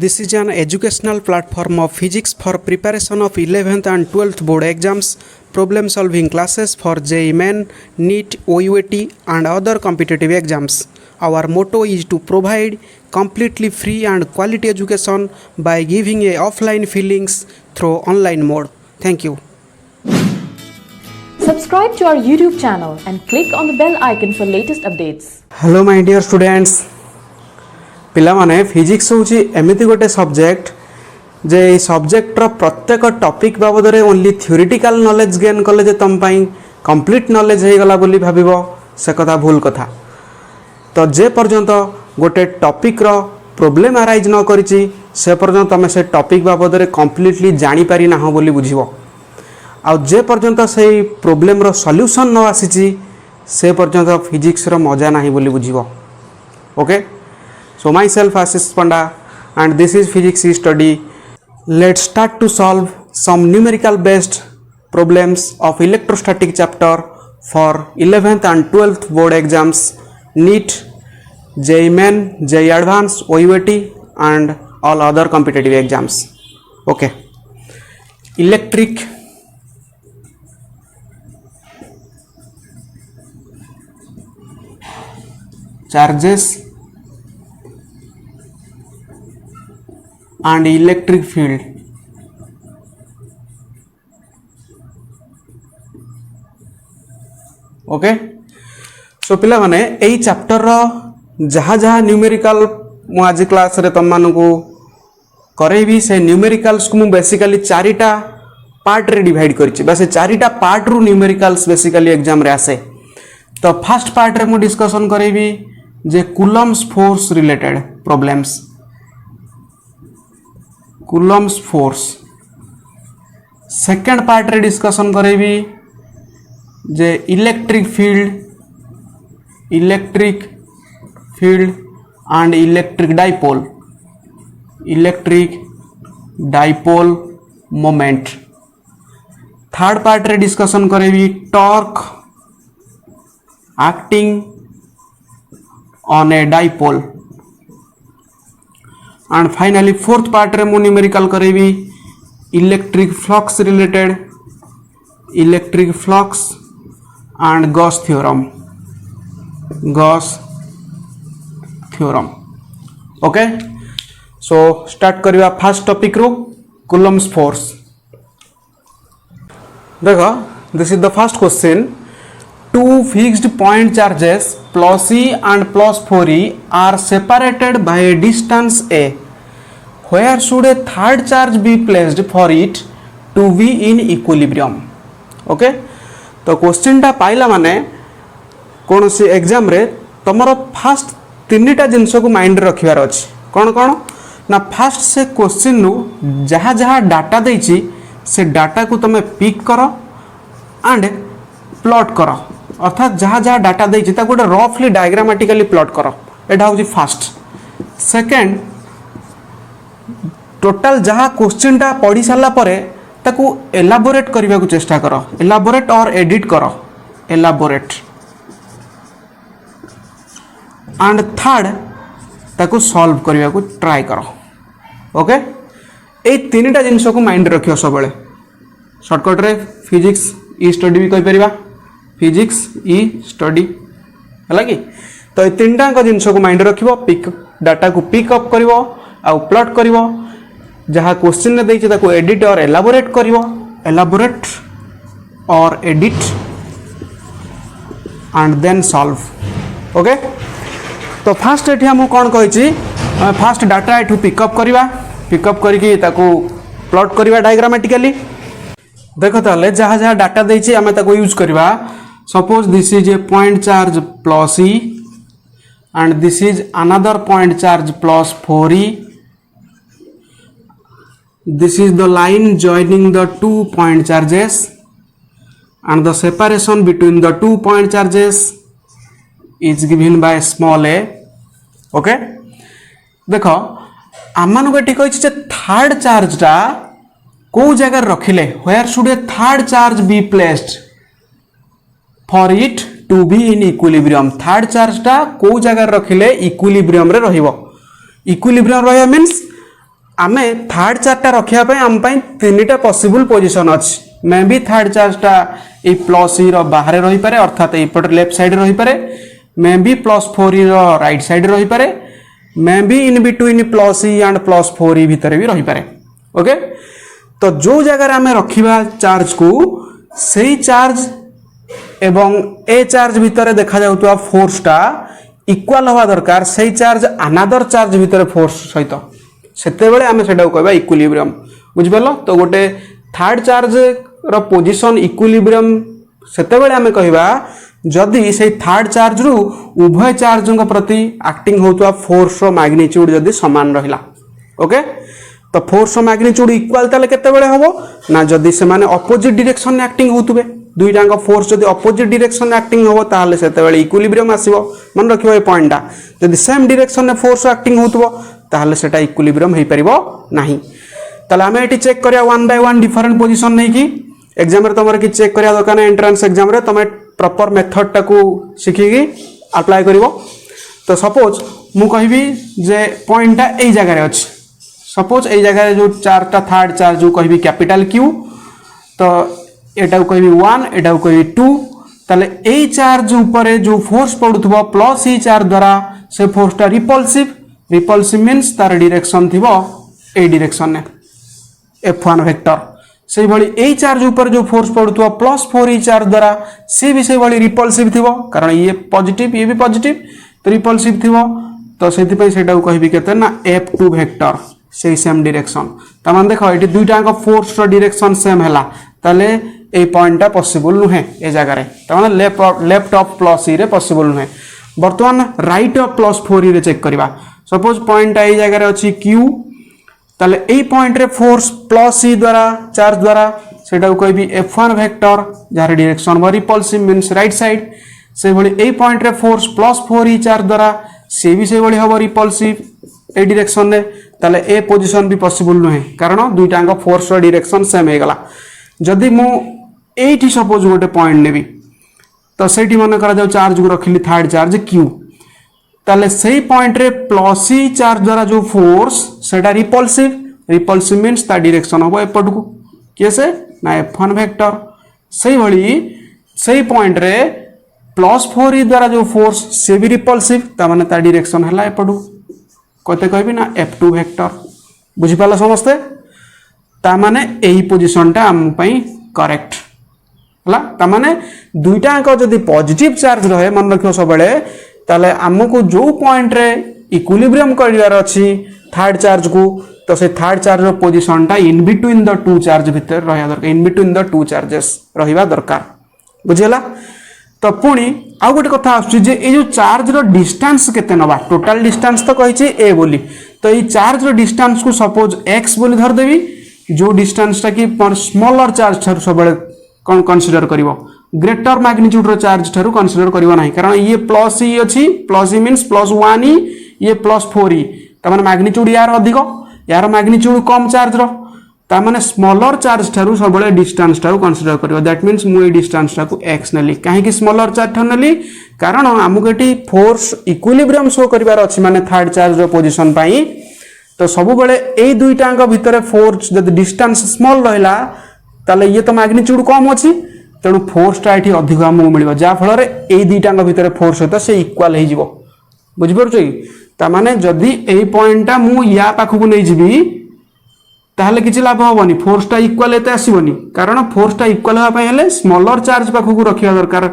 This is an educational platform of physics for preparation of 11th and 12th board exams, problem solving classes for JEE Main, NEET, OUAT and other competitive exams. Our motto is to provide completely free and quality education by giving a offline feelings through online mode. Thank you. Subscribe to our YouTube channel and click on the bell icon for latest updates. Hello my dear students. पिलामाने physics हूँ एमती गोटे subject जे सब्जेक्टर प्रत्येक topic बाबद only theoretical knowledge gain कले तुम कंप्लीट नॉलेज हो गला बोली भाविबो से कथा भूल कथा। तो जे पर्यंत गोटे टॉपिक रो प्रॉब्लम अराइज न करिछि से पर्यंत तुम से टॉपिक बाबद कंप्लीटली जानी पारि ना हो बोली बुझिबो। आ जे पर्यंत से प्रॉब्लम रो सॉल्यूशन न आसीछि से पर्यंत फिजिक्स रो मजा नाही बोली बुझिबो। Okay, so myself Ashish Panda and this is physics study. Let's start to solve some numerical based problems of electrostatic chapter for 11th and 12th board exams, NEET, JEE Main, JEE Advanced, OUAT and all other competitive exams. Okay, electric charges and electric field. Okay, so पिला माने एई chapter रो जहा जहा numerical मु आज class रे तम मानकू करेबी से numericals को मु बेसिकली चारिटा पार्ट रे डिवाइड करछि। बस चारिटा पार्ट रु न्यूमेरिकल्स बेसिकली एग्जाम रे आसे। तो फर्स्ट पार्ट रे मु डिस्कशन करेबी जे Coulomb's force related problems, Coulomb's force. Second part रे डिस्कशन करेबी जे electric field and electric dipole moment. Third part रे डिस्कशन करेबी torque acting on a dipole and finally fourth part रे मु न्यूमेरिकल करेबी electric flux related, electric flux and Gauss theorem. Okay, so start करिवा first topic रो Coulomb's force. देखो, this is the first question. Two fixed point charges plus E and plus 4E are separated by a distance A. Where should a third charge be placed for it to be in equilibrium? Okay, तो question टा पाइला माने कौन सी exam रे तमरो fast तीनटा जिनस को mind रखिबार अछि। कौन कौन ना फास्ट से क्वेश्चन नु जहा जहा डाटा देछि से डाटा को तमे पिक करो एंड प्लॉट करो। अर्थात जहाँ जहाँ डाटा देछि ता गोटे रफली डायग्रामेटिकली प्लॉट करो। एटा होछि फास्ट। सेकंड, टोटल जहाँ क्वेश्चन टा पढ़ी सारा परे ताकू एलाबोरेट करने को चेष्टा करो। एलाबोरेट और एडिट करो। एलाबोरेट एंड थर्ड ताकू सॉल्व करने को ट्राई करो। ओके, ए तीनटा जिनस को माइंड रखियो सब बेले। शॉर्टकट रे फिजिक्स ई स्टडी भी कहि परिबा, फिजिक्स ई स्टडी है कि। तो ये तीनटा जिनस को माइंड रखिबो, पिक डाटा को पिकअप करिवो आ प्लॉट करिवो। जहाँ क्वेश्चन ने देछि ताको एडिट और एलाबोरेट करिवो। एलाबोरेट और edit and then solve. Okay, तो फास्ट एठी हम कोन कहिछि, फास्ट डाटा एठू पिकअप करिवा, पिकअप करिकि ताको प्लॉट करिवा डायग्रामेटिकली। देखो ताले जहाँ जहाँ डाटा देछि आमे ताको use करिवा। Suppose this is a point charge plus E and this is another point charge plus 4E. This is the line joining the 2 point charges and the separation between the 2 point charges is given by small a. Okay, देखो आमान को ठीक होइछि जे third charge टा को जगह रखिले, where should a third charge be placed for it to be in equilibrium। Third charge टा को जगह रखिले इक्विलिब्रियम रे रहिबो। इक्विलिब्रियम रहया मींस आमे थर्ड चार्जटा रखिया आम तीन पॉसिबल पोजीशन अच्छी मे बी थर्ड चार्जटा ये प्लस ई बाहर रही पारे अर्थात एपटे लेफ्ट साइड रही पारे may be +4 E right side रही पारे may be in between +e and +4 ई भितर भी रही पारे ओके। तो जो जगह आम रखा चार्ज को सही चार्ज एवं ए चार्ज भितर देखा जाउतबा फोर्सटा इक्वल हवा दरकार सही चार्ज अनादर चार्ज भितर फोर्स सहित सेते बेले आमे सेटा कहबा इक्विलिब्रियम बुझि पालो। तो गोटे थर्ड चार्ज रो पोजीशन इक्विलिब्रियम सेते बेले आमे कहबा जदि से थर्ड चार्ज रु उभय चार्ज प्रति एक्टिंग होतबा फोर्स रो मैग्नीट्यूड जदि समान रहिला ओके। तो फोर्स रो मैग्नीट्यूड इक्वल ताले केते बेले हबो ना जदि से माने अपोजिट डायरेक्शन एक्टिंग होतबे दुईटांग फोर्स जदि अपोजिट डायरेक्शन एक्टिंग होबो ताले सेते बेले इक्विलिब्रियम आसीबो मन रखिबो ए पॉइंटटा जदि सेम डायरेक्शन में फोर्स एक्टिंग होतबो ताले सेटा इक्विलिब्रियम हेई परिबो नाही। ताले आमे एटी चेक करिया one by one different position नै कि एग्जाम रे तमरे कि चेक करिया दरकार एंट्रेंस एग्जाम रे तमे प्रॉपर मेथड टाकू सिखिकी अप्लाई करिवो। तो सपोज मु कहबी जे पॉइंटटा एई जगह रे अछि सपोज एई जगह रे जो चारटा थर्ड चार्ज जो कहबी कैपिटल क्यू तो एटा कहबी 1 एटा कहबी 2 ताले एई चार्ज ऊपर जो फोर्स पडुथबो प्लस ई चार्ज द्वारा से फोर्सटा रिपल्सिव मीन्स तार डायरेक्शन थिबो ए डायरेक्शन ने F1 वेक्टर से भली ए चार्ज ऊपर जो फोर्स पडुथबो +4 ई चार्ज द्वारा से भी से भली रिपल्सिव थिबो कारण ये पॉजिटिव ये भी पॉजिटिव तो रिपल्सिव थिबो। तो सेति पई सेटा कहबी केते ना F2 वेक्टर से सेम डायरेक्शन तमान देखो एटी दुईटा का फोर्स रो डायरेक्शन सेम हैला ताले ए पॉइंटटा पॉसिबल नुहे ए जगह रे तमान लेफ्ट ऑफ प्लस ई रे पॉसिबल नुहे। वर्तमान राइट ऑफ +4 ई रे चेक करबा सपोज पॉइंट ए जगह रे अछि q ताले ए पॉइंट रे फोर्स प्लस ई द्वारा चार्ज द्वारा सेटा कहबी F1 वेक्टर जार डायरेक्शन व रिपल्सिव मींस राइट साइड से भली ए पॉइंट रे फोर्स +4 ई चार्ज द्वारा से भी से भली हबो रिपल्सिव ए डायरेक्शन ने ताले ए पोजीशन भी पॉसिबल नुहे कारण दुईटांग फोर्स रो डायरेक्शन सेम हे गला। जदि मु एठी सपोज गोटे पॉइंट नेबी तो सेठी मन करा जाउ चार्ज को रखिली थर्ड चार्ज q ताले सही पॉइंट रे प्लस ई चार्ज द्वारा जो फोर्स सेटा रिपल्सिव मींस ता डायरेक्शन हबो एपट को केसे ना F1 वेक्टर सही भली सही पॉइंट रे +4 ई द्वारा जो फोर्स से भी रिपल्सिव ता माने ता डायरेक्शन हला एपट कते कहबी ना F2 वेक्टर बुझि पाला समस्ते ता माने एही पोजीशनटा हम पई करेक्ट हला ता माने दुईटा अंक जदि पॉजिटिव चार्ज रहे मन रखियो सब बेले ताले हमको जो पॉइंट रे इक्विलिब्रियम करिवार अछि थर्ड चार्ज को तो से थर्ड चार्ज रो पोजीशनटा in between the two charge भितर रहया दरकार in between the two charges रहिबा दरकार बुझिला। तो पुणी आउ गोटे कथा आसुची जे ए जो चार्ज रो डिस्टेंस केते नबा टोटल डिस्टेंस तो कहिछि ए बोली तो ये चार्ज रो डिस्टेंस को सपोज x बोली धर देबी जो डिस्टेंस टा कि स्मॉलर चार्ज थारु सबले कोन कंसीडर करिवो ग्रेटर मैग्नीट्यूड रो चार्ज थारु कंसीडर करिवो नाही कारण ये प्लस ई अछि प्लस ई मींस +1 ई ये +4 ई त माने मैग्नीट्यूड यार अधिक यार मैग्नीट्यूड कम चार्ज रो ता माने स्मॉलर चार्ज थारु सबले डिस्टेंस थारु कंसीडर करिवो दैट मींस मु ए डिस्टेंस टा को x नेली काहे कि स्मॉलर चार्ज थारु नेली कारण हमको एटी फोर्स इक्विलिब्रियम शो करिवार अछि माने थर्ड चार्ज रो पोजीशन पई तो सब बेले ए दुईटांग भितर फोर्स जदि डिस्टेंस स्मॉल रहला ताले ये तो मैग्नीट्यूड कम अछि तेणु फोर्सटा एठी अधिक हमको मिलिबो जा फल रे ए दुईटांग भितर फोर्स होता से इक्वल हे जिवो बुझि परछो कि ता माने जदि ए पॉइंटटा मु या पाखु को नै जिबी ताहले किछि लाभ होबनी फोर्सटा इक्वल एते आसीबनी कारण फोर्सटा इक्वल होबा पय हेले स्मॉलर चार्ज पाखु को रखिया दरकार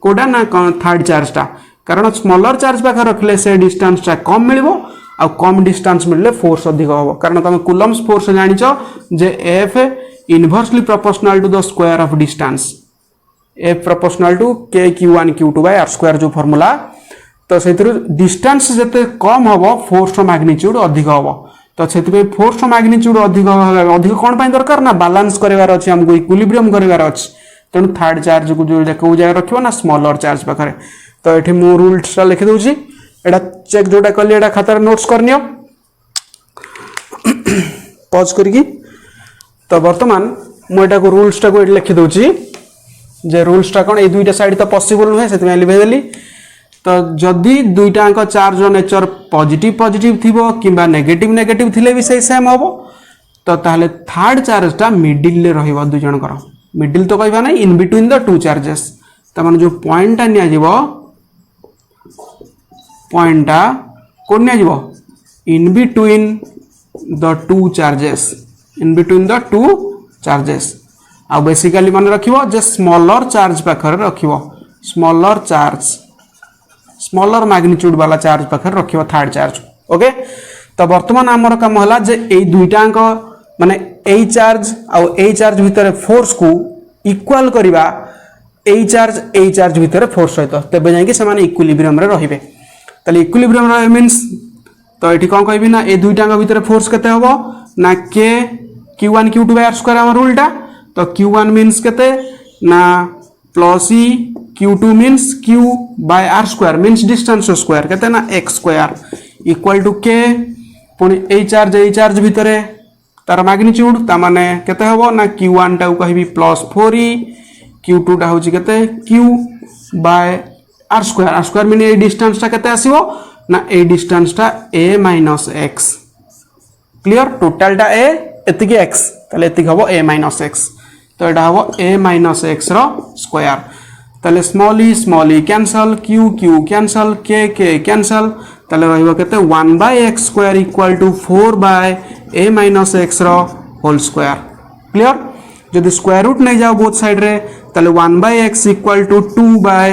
कोडा ना थर्ड चार्जटा कारण स्मॉलर चार्ज पाखु रखले से डिस्टेंसटा कम मिलिबो आ कम डिस्टेंस मिलले फोर्स अधिक होबो कारण तुम कूलम्स फोर्स जानिचो जे F inversely proportional to the square of distance F proportional to k q1 q2 by r square जो फार्मूला तो सेतिर डिस्टेंस जते कम होबो फोर्स रो मैग्नीट्यूड अधिक होबो तो सेति पे फोर्स रो मैग्नीट्यूड अधिक कोन पय दरकार ना बैलेंस करिवार अछि हमको इक्विलिब्रियम करिवार अछि तेनु थर्ड चार्ज को जो देखौ जाय रखिबो ना स्मॉलर चार्ज पाखरे तो एठी मु रूल्स लिखि दउची एटा चेक जोटा करली एटा खाता रे नोट्स करनियो पॉज करकी तो वर्तमान मु एटा को रूल्स टा को लिखि दउची जे रूल्स टा कोन ए दुईटा साइड तो पॉसिबल नहे सेति लिखि देली तो जदि दुईटाक चार्ज नेचर पॉजिटिव पॉजिटिव थिबो किंबा नेगेटिव नेगेटिव थिले भी से सेम हबो तो ताहले थर्ड चार्जटा मिडिल रे रहिबो दुई जनकर मिडिल तो कहबा नै इन बिटवीन द टू चार्जेस त माने जो पॉइंटटा निया जिवो पॉइंटटा कोन निया जिवो in between the two charges in between the two charges आ बेसिकली मन रखिबो जे स्मॉलर चार्ज पाखर रखिबो स्मॉलर मैग्नीट्यूड वाला चार्ज पाखर रखिबो थर्ड चार्ज ओके तो वर्तमान आमर काम होला जे ए दुईटांक माने ए चार्ज भितर फोर्स को इक्वल करिबा ए चार्ज भितर फोर्स सहित तबे जाय कि से माने इक्विलिब्रियम रे रहिबे तले इक्विलिब्रियम रे मींस तो एठी कोन कहबी ना ए दुईटांक भितर फोर्स केते हबो ना के q1 q2 by r square हमर रूलटा तो q1 मींस केते ना plus e q2 means q bye r square means distance square केते ना x square equal to k पुनी ए चार्ज भितर तार मैग्नीट्यूड ता माने केते हबो ना q1 टा कहबी प्लस 4e q2 टा होची केते q bye r square mean ए डिस्टेंस टा केते आसीबो ना ए डिस्टेंस टा a minus x clear total टा a एतिकी x तले एतिक हबो a माइनस x तो एटा हबो a माइनस x रो स्क्वायर तले small e cancel q cancel k cancel तले रहिबो केते 1 by x square equal to 4 by a minus x रो होल स्क्वायर क्लियर जदि स्क्वायर रूट नै जाओ बोथ साइड रे तले 1 by x equal to 2 by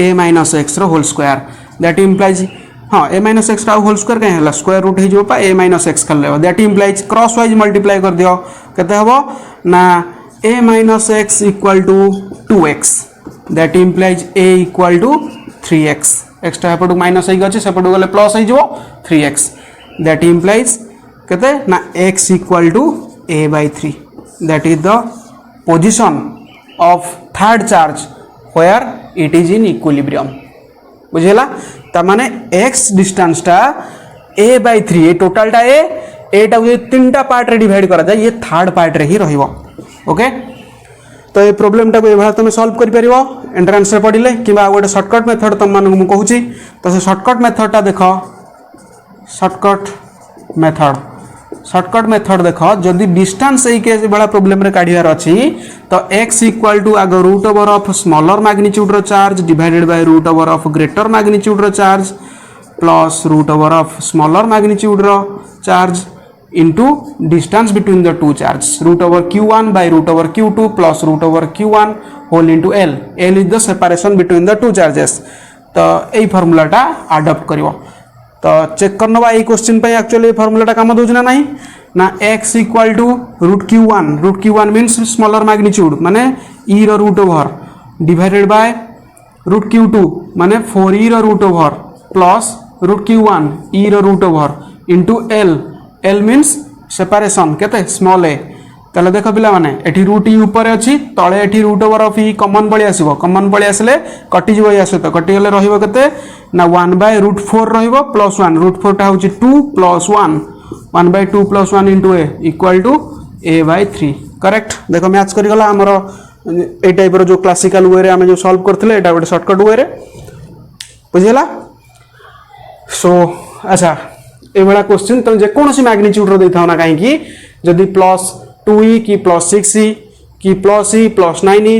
a minus x रो होल स्क्वायर दैट इंप्लाइज हाँ a माइनस x रो whole square कहीं हला स्क्वायर रूट हे जो पा a माइनस x कर लेबो that implies crosswise multiply कर दियो केते हबो ना a minus x equal to 2x that implies a equal to 3x extra हेपटू माइनस हे गछि सेपटू गले प्लस हे जो 3x दैट इंप्लाइज केते ना x equal to a by 3 that is the position of third charge where it is in equilibrium बुझेला त माने x डिस्टेंस टा a by 3 ए टोटल टा a टा ये तीनटा पार्ट रे डिवाइड करा जाय ये थर्ड पार्ट रे ही रहिबो ओके तो ये प्रॉब्लम टा को एभा तुम सॉल्व कर परिबो एंट्रेंस रे पडिले किबा गोटे शॉर्टकट मेथड तुम मानक मु कहूची तो से शॉर्टकट मेथड टा देखो शॉर्टकट मेथड देखो जदि डिस्टेंस ए के बड़ा प्रॉब्लम रे काढियार अछि तो x इक्वल टू आगो root over of smaller magnitude रो charge divided by root over of greater magnitude रो charge plus root over of smaller magnitude रो charge into distance between the two charges root over q1 by root over q2 plus root over q1 whole into l is the separation between the two charges तो एई formula टा adopt करिवो तो check करनो बा एई question पे actually formula टा काम दोजना नाही ना x equal to root q1 means smaller magnitude माने e रो root over divided by root q2 माने 4e रो root over plus root q1 e रो root over into l means separation केते स्मॉल a तले देखो पिला माने एठी रूट e ऊपर अछि तळे एठी root over of e common पळी आसीबो कॉमन पळी आसले कटि जिवो या सहित कटि गले रहिबो केते ना 1 बाय रूट 4 रहिबो प्लस 1 रूट 4 टा होची 2 plus 1 by 2 plus 1 into a equal to a by 3 correct देखो मैच करि गला हमरो ए टाइप रो जो क्लासिकल वे रे हम जो सॉल्व करथिले एटा गोटे शॉर्टकट वे रे बुझिला सो अच्छा ए बड़ा क्वेश्चन तुम जे कोनोसी मैग्नीट्यूड रो देथाव ना काहे कि जदी प्लस 2e की प्लस 6e की प्लस e प्लस 9e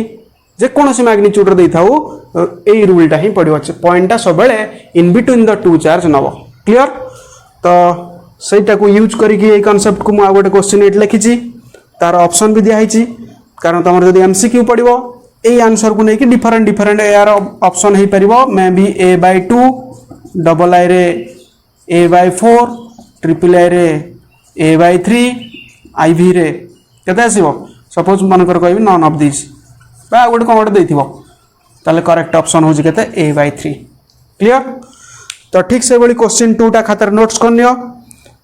जे कोनोसी मैग्नीट्यूड रो देथाव ए रूल टा ही पडियो छ पॉइंट टा सबले इन between the two charge Nebo clear तो सेटा को यूज करी कि ए कांसेप्ट को मु गोटे क्वेश्चन एट लिखि छी तार ऑप्शन भी दिया हिची कारण तमर जदी एमसीक्यू पडियो ए आंसर को नै कि डिफरेंट यार ऑप्शन हे परिबो maybe a by 2 double आई रे a by 4 ट्रिपल आई रे a by 3 iv रे केते आसीबो सपोज मन कर कहबी नन ऑफ दिस बा गोटे कोन देथिबो ताले करेक्ट ऑप्शन होजी केते a by 3 क्लियर तो ठीक से बड़ी क्वेश्चन 2 टा खातर नोट्स करनियो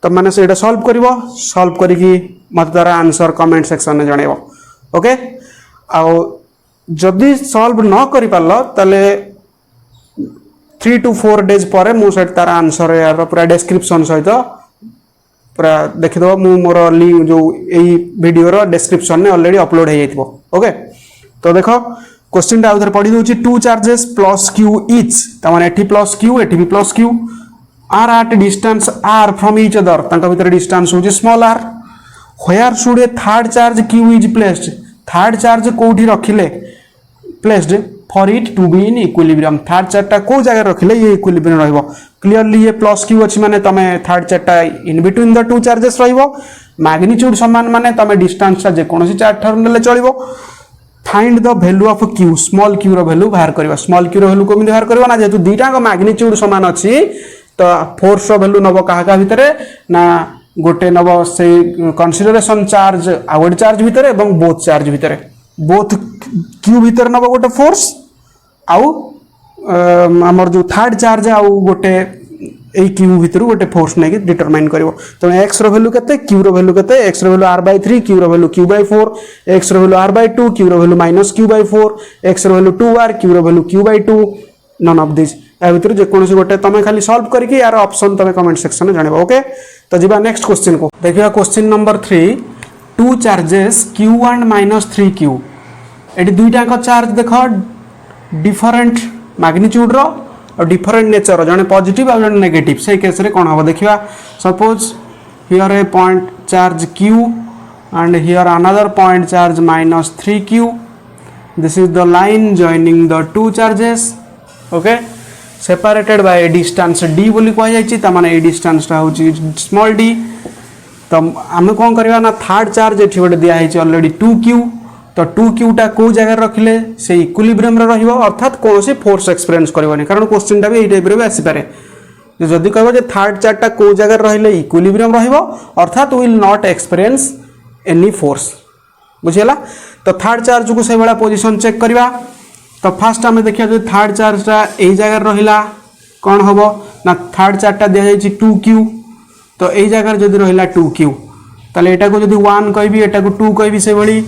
तो माने सेटा सॉल्व करी कि मत तारा आंसर कमेंट सेक्शन में जणेबो ओके आ जदी सॉल्व न करि पालो ताले 3 to 4 days पर मु सेट तार आंसर यार पूरा डिस्क्रिप्शन सहित पूरा देखि दो मु मोर लिंक जो एई वीडियो रो डिस्क्रिप्शन में ऑलरेडी अपलोड हे जाइतबो ओके तो देखो क्वेश्चन आउथर पढ़ी दूसरी two charges plus Q each तमाने एठी प्लस क्यू एठी भी plus Q are at distance r from each other तांका भीतर डिस्टेंस होची small r where should a third charge Q is placed third charge कोठी रखिले placed for it to be in equilibrium third चार्जटा को जगह रखिले ये इक्विलिब्रियम रहइबो क्लियरली ये प्लस क्यू अछि माने तमे थर्ड चार्जटा in between the two charges रहइबो मैग्नीट्यूड समान माने तमे डिस्टेंस जे कोनोसी चार्ज ठर नेले चलिबो find the value of Q small Q रो वैल्यू बाहर करबा स्मॉल क्यू रो वैल्यू को बाहर करबा ना जेतु दुईटा को मैग्नीट्यूड समान अछि तो फोर्स रो वैल्यू नबो काहा भितरे ना गोटे नबो से कंसीडरेशन चार्ज आउट चार्ज भितरे एवं बोथ चार्ज भितरे बोथ क्यू भितर नबो गोटे फोर्स आउ हमर जो थर्ड चार्ज आउ गोटे ए क्यू भितर गोटे फोर्स नै डिटरमाइन करबो तो x रो वैल्यू केते q रो वैल्यू केते x रो वैल्यू r/3 q रो वैल्यू q/4 x रो वैल्यू r/2 q रो वैल्यू -q/4 x रो वैल्यू 2r q रो value q/2 none of this ए भितर जे कोनोसी गोटे तमे खाली सॉल्व करके यार ऑप्शन तमे कमेंट सेक्शन में जानिबो ओके तो जिबा नेक्स्ट क्वेश्चन को देखिबा question number 3 two charges q1 -3q eighty दुईटा को चार्ज देखो डिफरेंट मैग्नीट्यूड रो और डिफरेंट नेचर जने पॉजिटिव और जने नेगेटिव से केस रे कोन हो देखिबा suppose here A point charge q and here another point charge -3q this is the line joining the two charges okay separated by a distance d बोली कह जायछि त माने ए डिस्टेंस ता होछि स्मॉल d तो आमे कोन करबा ना थर्ड चार्ज एठी गोटे दिया है ऑलरेडी 2q तो 2q टा को जगह रखिले से इक्विलिब्रियम रे रहइबो अर्थात कोनोसी फोर्स एक्सपीरियंस करबोनी कारण क्वेश्चन टा भी ए टाइप रे आसी पारे जदि कहबो जे थर्ड चार्ज टा को जगह रहिले इक्विलिब्रियम रहइबो अर्थात will not experience any force बुझिला तो थर्ड चार्ज को से बड़ा पोजीशन चेक करबा तो फर्स्ट हमें देखिया जे थर्ड चार्ज टा ए जगह रहिला कोन होबो ना थर्ड चार्ज टा दिया जायछि 2q तो ए जगह जदि रहिला 2q ताले एटा को जदि 1 कहबी एटा को 2 कहबी से बड़ी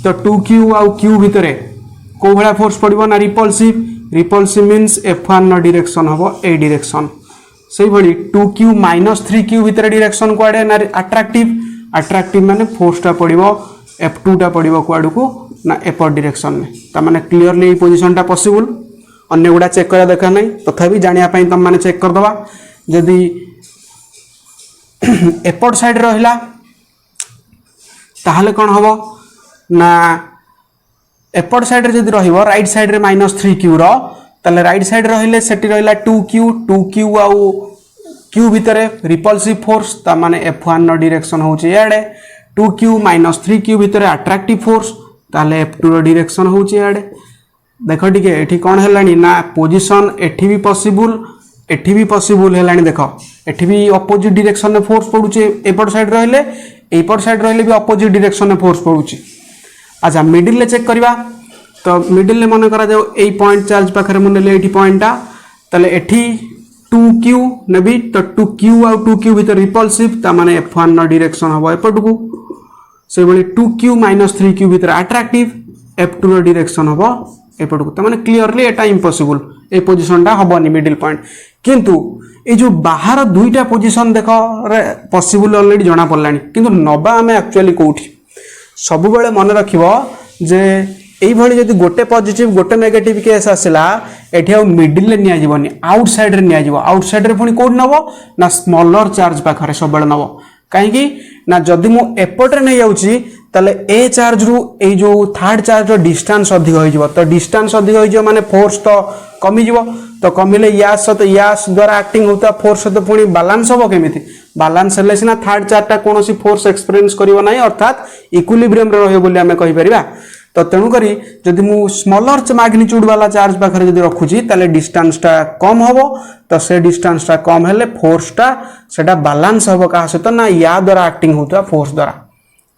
तो 2q आउ q भितरे को भला फोर्स पड़िबो ना रिपल्सिव मींस f1 न डायरेक्शन होबो ए डायरेक्शन सेही भली 2q - 3q भितरे डायरेक्शन कोआडे ना अट्रैक्टिव माने फोर्स टा पड़िबो f2 टा पड़िबो कोआडू को ना एपर डायरेक्शन में त माने क्लियरली पोजीशन टा पॉसिबल अन्य गुडा चेक करा देखा नै तथापि जानिया पई तम माने चेक कर दबा जदी एपर साइड रहिला ताहले कोन होबो ना एपर साइड रे जदी रहिबो राइट साइड रे -3q रो तले राइट साइड रहिले सेटी रहिला 2q आउ q भितरे रिपल्सिव फोर्स ता माने f1 नो डायरेक्शन होची याडे 2q - 3q भितरे अट्रैक्टिव फोर्स ताले f2 रो डायरेक्शन होची याडे देखो ठीक है एठी कोन हेलानी ना पोजीशन एठी भी पॉसिबल हेलानी देखो एठी भी अपोजिट डायरेक्शन में फोर्स पडुचे एपर साइड रहिले भी अपोजिट डायरेक्शन में फोर्स पडुची अच्छा मिडिल ले चेक करबा तो मिडिल ले मन करा जाओ ए पॉइंट चार्ज पाखरे मन ले एठी पॉइंटटा तले एठी 2q नेबी तो 2q और 2q भीतर रिपल्सिव ता माने f1 न डायरेक्शन हबो एपटकू से बली 2q - 3q भीतर अट्रैक्टिव f2 रो डायरेक्शन हबो एपटकू ता माने क्लियरली एटा इम्पॉसिबल ए पोजीशन टा हबोनी मिडिल पॉइंट किंतु ए जो बाहर दुईटा पोजीशन देखो रे पॉसिबल ऑलरेडी जाना पड़लानी किंतु नबा हमें एक्चुअली कोठी सब बेले मन रखिबो जे एई भली जदि गोटे पॉजिटिव गोटे नेगेटिव केस आसिला एठी आ मिडिल ले निया जीवनी आउटसाइड रे निया जीवो आउटसाइड रे पुनी कोड नबो ना स्मॉलर चार्ज पाखरे सब बेले नबो काहे कि ना जदि मु एपट रे नै जाउची तले ए चार्ज रु ए जो थर्ड चार्ज रो डिस्टेंस अधिक होई जीवो तो डिस्टेंस अधिक होई जीवो माने फोर्स तो कमी जीवो तो कमिले यास द्वारा एक्टिंग होता फोर्स तो पुनी बैलेंस होबो केमिति बैलेंस हेले सिना थर्ड चार्ज टा कोनोसी फोर्स एक्सपीरियंस करिवो नै अर्थात इक्विलिब्रियम रे रहयो बोली हमें कहि परिबा तो तेणु करी जदि मु स्मॉलर मैग्नीट्यूड वाला चार्ज पाखरे जदि रखुची ताले डिस्टेंस टा कम होबो तो से डिस्टेंस टा कम हेले फोर्स टा सेटा बैलेंस होबो का सहित ना या द्वारा एक्टिंग होता फोर्स द्वारा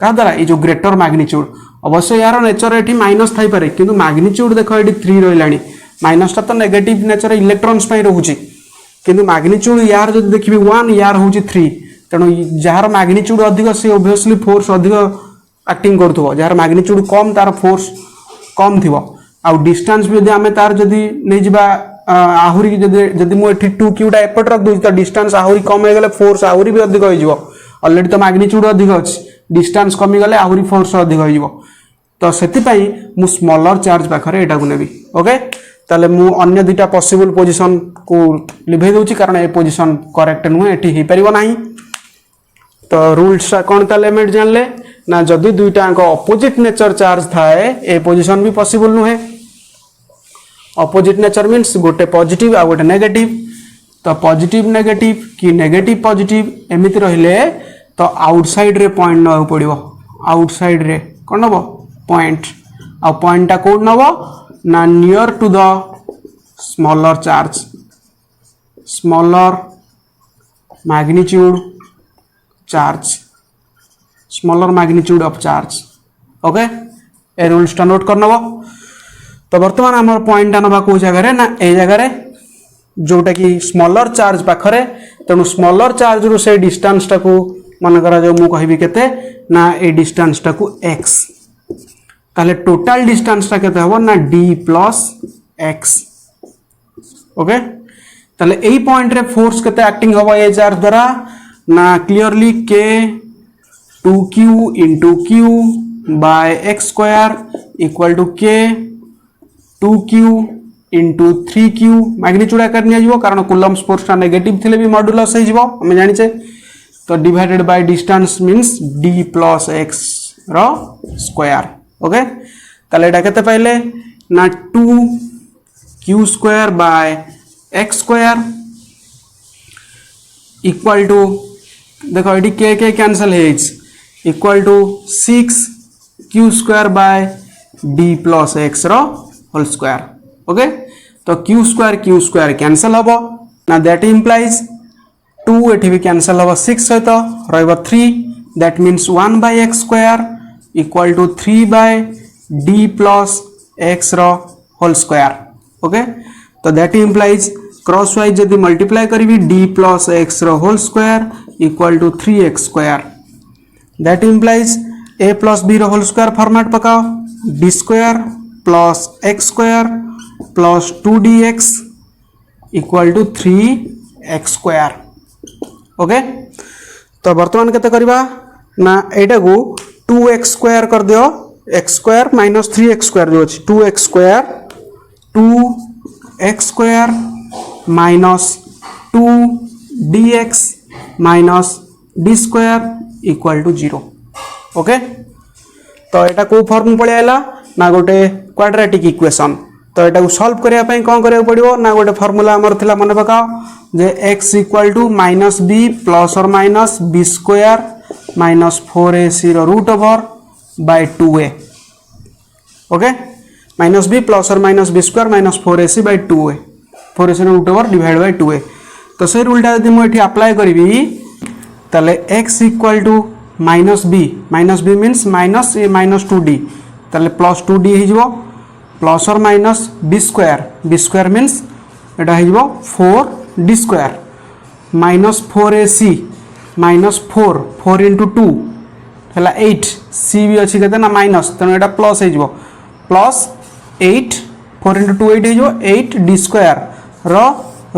का द्वारा ये जो ग्रेटर मैग्नीट्यूड अवश्य यार नेचर एठी माइनस थाई पारे किंतु मैग्नीट्यूड देखो एठी 3 रहिलानी माइनस टा तो नेगेटिव नेचर इलेक्ट्रॉन्स पई रहूची किंतु मैग्नीट्यूड यार जदि देखिबी 1 यार होची 3 तेणु जार मैग्नीट्यूड अधिक से ऑब्वियसली फोर्स अधिक एक्टिंग करथबो जार मैग्नीट्यूड कम तार फोर्स कम थिबो आ डिस्टेंस भी यदि आमे तार जदि नै जिबा आहुरी जदि मु एठी 2q टा एपट रख दुई तो डिस्टेंस आहुरी कम हे गेले फोर्स आहुरी भी अधिक होई जिवो ऑलरेडी तो मैग्नीट्यूड अधिक अछि डिस्टेंस कमी गले आहुरी फोर्स अधिक होई जिवो तो से मु स्मॉलर चार्ज पाखे एटा को नेबी ओके ताले मु अन्य दुटा पॉसिबल पोजीशन को लिभे दोची कारण ए पोजीशन करेक्ट नुहे एठी ही परिबो नाही तो रूल्स कौन ताले एमेट जानले ना जदि दुईटा अपोजिट नेचर चार्ज थाए ए पोजीशन भी पॉसिबल नुहे अपोजिट नेचर मीन्स गोटे पॉजिटिव आ गोटे नेगेटिव तो पॉजिटिव नेगेटिव कि नेगेटिव पॉजिटिव एमिति रहिले तो आउटसाइड रे पॉइंट नवा पड़िबो आउटसाइड रे कोन नबो पॉइंट आ पॉइंट टा कोड नबो ना near to the smaller charge smaller magnitude charge smaller magnitude of charge okay ए रूल्स टा नोट कर नबो तो वर्तमान हमर पॉइंट टा नबा को जगह रे ना ए जगह रे जोटा कि स्मॉलर चार्ज पाखरे तेणु स्मॉलर चार्ज रु से डिस्टेंस टा को मन करा जो मु कहबी केते ना ए डिस्टेंस टा को x ताले टोटल डिस्टेंस टा केते हबो ना d प्लस x ओके ताले एही पॉइंट रे फोर्स केते एक्टिंग हबो ए चार्ज द्वारा ना clearly k 2q into q by x square equal to k 2q into 3q magnitude आकार निया जीवो कारण कूलम्ब्स फोर्स टा नेगेटिव थिले भी मॉड्यूलस हे जीवो हम जानि छे तो divided by distance means d plus x रो स्क्वायर ओके ताले एटा केते पाइले ना 2q square by x square equal to देखो एडी k कैंसिल हे equal to 6q square by d plus x रो होल स्क्वायर ओके तो q square कैंसिल हबो ना दैट इंप्लाइज 2 एठी भी कैंसिल हबो 6 सहित रहबो 3 that means 1 by x square equal to 3 by d plus x रो होल स्क्वायर ओके तो दैट इंप्लाइज क्रॉस वाइज यदि मल्टीप्लाई करी d plus x रो whole square equal to 3x square that implies a plus b रो whole square format पकाओ d square plus x square plus 2dx equal to 3x square okay तो वर्तमान केते करबा ना एटा को 2x square कर दियो x square minus 3x square जो अछि 2x square minus 2dx minus d square equal to 0 okay तो एटा को फॉर्म पळे आला ना गोटे क्वाड्रेटिक इक्वेशन तो एटा को सॉल्व करिया पई कोन करिया पड़िबो ना गोटे फार्मूला हमर थिला मन पकाओ जे x equal to -b plus और minus b square minus 4ac रो root over by 2a okay -b plus और minus b square minus 4ac by 2a 4ac रो root over divide by 2a तो से रूलटा यदि मु एठी अप्लाई करबी तले x equal to -b means minus ए माइनस 2d तले प्लस 2d हे जिवो प्लस और माइनस b स्क्वायर मींस एटा हे जिवो 4d square minus 4ac minus 4 into 2 हला 8 c भी अछि केते ना माइनस तनो एटा प्लस हे जिवो प्लस 8 4 into 2 8 हे जिवो 8d स्क्वायर रो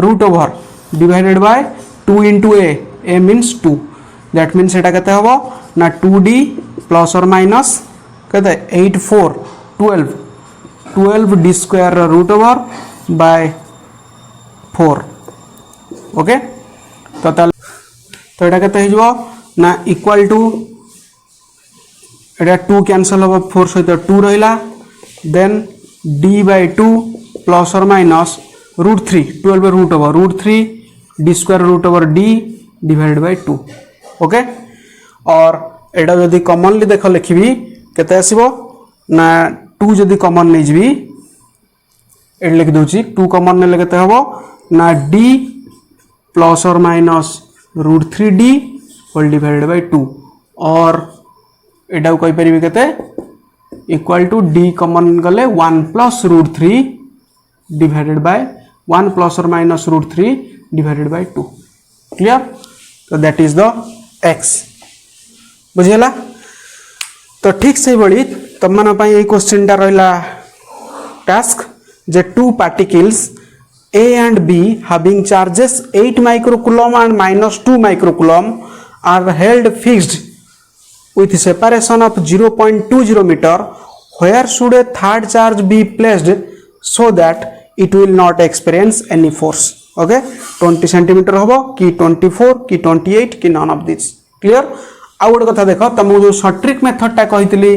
root over divided by 2 into a means 2 that means एटा केते हबो ना 2d प्लस और माइनस केते 8 4 12d square root over by 4 okay तो एटा केते हे जिवो ना इक्वल टू एटा 2 कैंसिल हबो 4 सहित 2 रहिला देन d by 2 प्लस और minus √3 12 √3 d square root over d divided by 2 okay और एटा जदी कॉमनली देखो लिखिबी केते आसीबो ना 2 जदी कॉमन नै जिबी एड लिख दोची 2 कॉमन नै केते हबो ना d प्लस और minus √3d whole divided by 2 और एटा कोइ परिबी केते इक्वल टू d कॉमन गले 1 प्लस √3 डिवाइडेड बाय 1 प्लस और माइनस √3 डिवाइडेड बाय 2 क्लियर तो दैट इज द x बुझिला तो ठीक से बड़ी तम मन पई ए क्वेश्चन टा रहला task J two particles A and B having charges 8 microcoulomb and -2 microcoulomb are held fixed with separation of 0.20 meter where should a third charge be placed so that it will not experience any force? Okay, 20 cm होबो कि 24 कि 28 कि none of this. Clear? आउ गोटे कथा देख तुमको जो शॉर्ट ट्रिक मेथड टा कही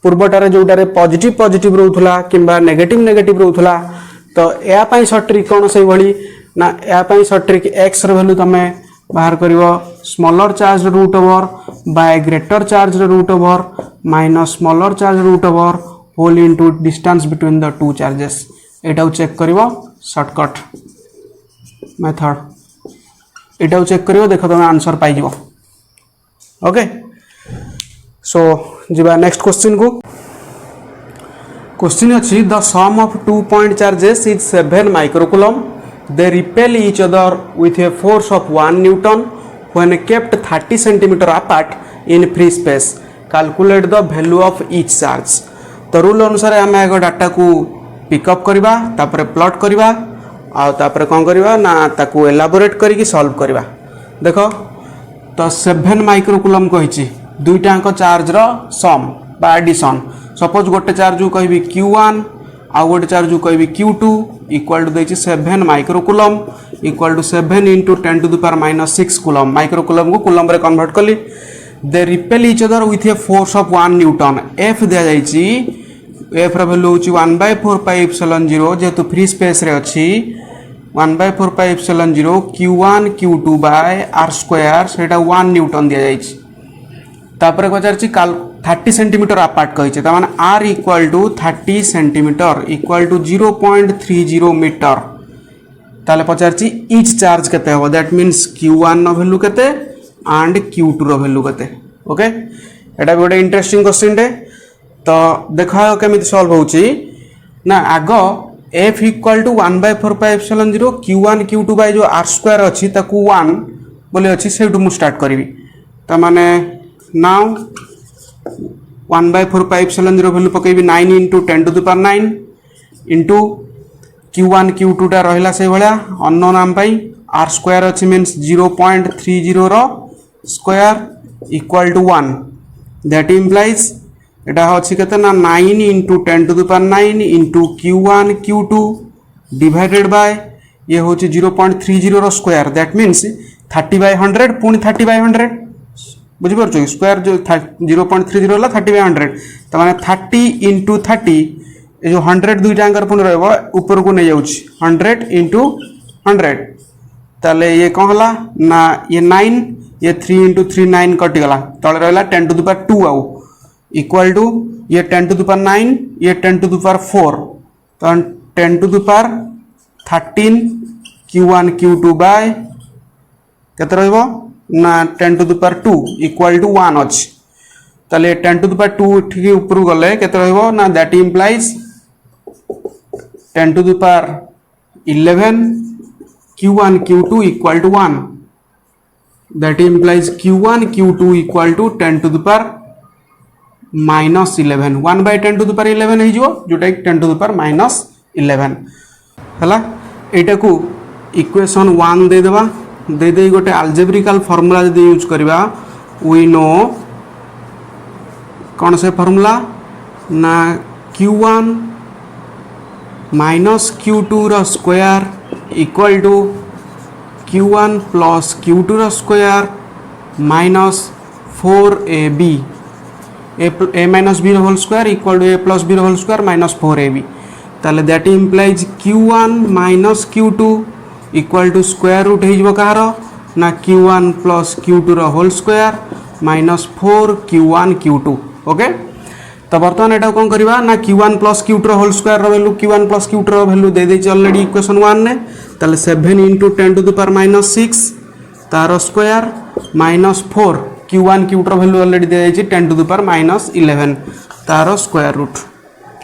पूर्वटारे जोटारे पॉजिटिव पॉजिटिव रहउथला किंबा नेगेटिव नेगेटिव रहउथला तो या पई शॉर्ट ट्रिक कोन से भली ना या पई शॉर्ट ट्रिक x र वैल्यू तमे बाहर करिवो smaller charge root over by greater charge root over minus smaller charge root over whole into distance between the two charges एटा चेक करिवो शॉर्टकट मेथड एटा चेक करिवो देखो तमे आंसर पाई जिवो ओके सो जीवा नेक्स्ट क्वेश्चन को क्वेश्चन अच्छी the sum of 2 point charges is 7 microcoulomb they repel each other with a force of 1 Newton when kept 30 centimetre apart in free space calculate the value of each charge तो rule अनुसार आम आग data को pickup करवा तापर plot करवा आ तापर कौन करवा ना ताको एलाबोरेट करके सॉल्व करवा देखो तो 7 माइक्रोकूलम कही दुईटाक चार्ज रो सम बा एडिशन सपोज गोटे चार्ज कहि Q1 आ गोटे चार्ज कहि Q2 इक्वल टू देछि 7 microcoulomb equal to 7 into 10 to the power -6 coulomb microcoulomb को कूलम रे कन्वर्ट कली they repel each other with a force of 1 newton F दिया जाइछि F रो वैल्यू होछि 1/4 पाई एप्सिलॉन 0 जेतु फ्री स्पेस रे अछि 1/4 pi epsilon 0 Q1 Q2 by r square सेटा 1 न्यूटन दिया जाइछि तापर पचारछि 30 सेंटीमीटर अपार्ट कहिছে त माने r equal to 30 centimetre equal to 0.30 metre ताले पचारछि ईच चार्ज केते हो दैट मींस Q1 नो वैल्यू केते एंड Q2 रो वैल्यू केते ओके एटा भी गोटे इंटरेस्टिंग क्वेश्चन डे तो देखा केमिति सॉल्व होउछि ना आगो F equal to 1/4 pi epsilon 0 Q1 Q2 by जो r स्क्वायर अछि ताकू 1 बोले अछि सेटू मु स्टार्ट करबी त माने नाउ 1/4 पाई एप्सिलॉन 0 वैल्यू पकेबी 9 into 10 to the power 9 into Q1 Q2 टा रहिला से भलिया अननोन नाम पाई r स्क्वायर अछि मींस 0.30 रो square equal to 1 that implies एटा अछि केते ना 9 into 10 to the power 9 into Q1 Q2 divided bye ये होछि 0.30 रो स्क्वायर दैट मींस 30/100 पुनी 30/100 बुझी पारछो स्क्वायर जो 0.30 होला 30/100 त माने 30 into 30 ए जो 100 दुईटा अंकर पुनी रहबो ऊपर को नै जाउछि 100 into 100 ताले ये कोन होला ना ये 9 ये 3 into 3 9 कटि गला तळे रहला 10 to the power 2 आउ इक्वल टू ये 10 to the power 9 ये 10 to the power 4 तो 10 to the power 13 Q1 Q2 bye केते रहबो ना 10 to the power 2 equal to 1 अछि ताले 10 to the power 2 ठीक ऊपर गले केते रहबो ना that implies 10 to the power 11 Q1 Q2 equal to 1 that implies Q1 Q2 equal to 10 to the power -11 1/10 to the power 11 हे जो जोटा 10 to the power -11 हला एटा को इक्वेशन 1 दे देबा दे दे गोटे अल्जेब्रिकल फार्मूला यदि यूज करबा वी नो कौन से फार्मूला ना Q1 माइनस Q2 रो square equal to Q1 plus Q2 रो square minus 4AB a minus b whole square equal to a plus b whole square minus 4ab ताले that implies Q1 minus Q2 equal to square root हे जबो कहारो ना Q1 plus Q2 रो whole square minus 4 Q1 Q2 okay तो बर्तमान एटा कोन करबा ना Q1 plus Q2 रो whole square रो value Q1 plus Q2 रो value दे देछि ऑलरेडी इक्वेशन 1 ने ताले 7 into 10 to the power -6 तारो स्क्वायर minus 4 Q1 Q2 रो वैल्यू ऑलरेडी दे देछि 10 to the power -11 तारो स्क्वायर रूट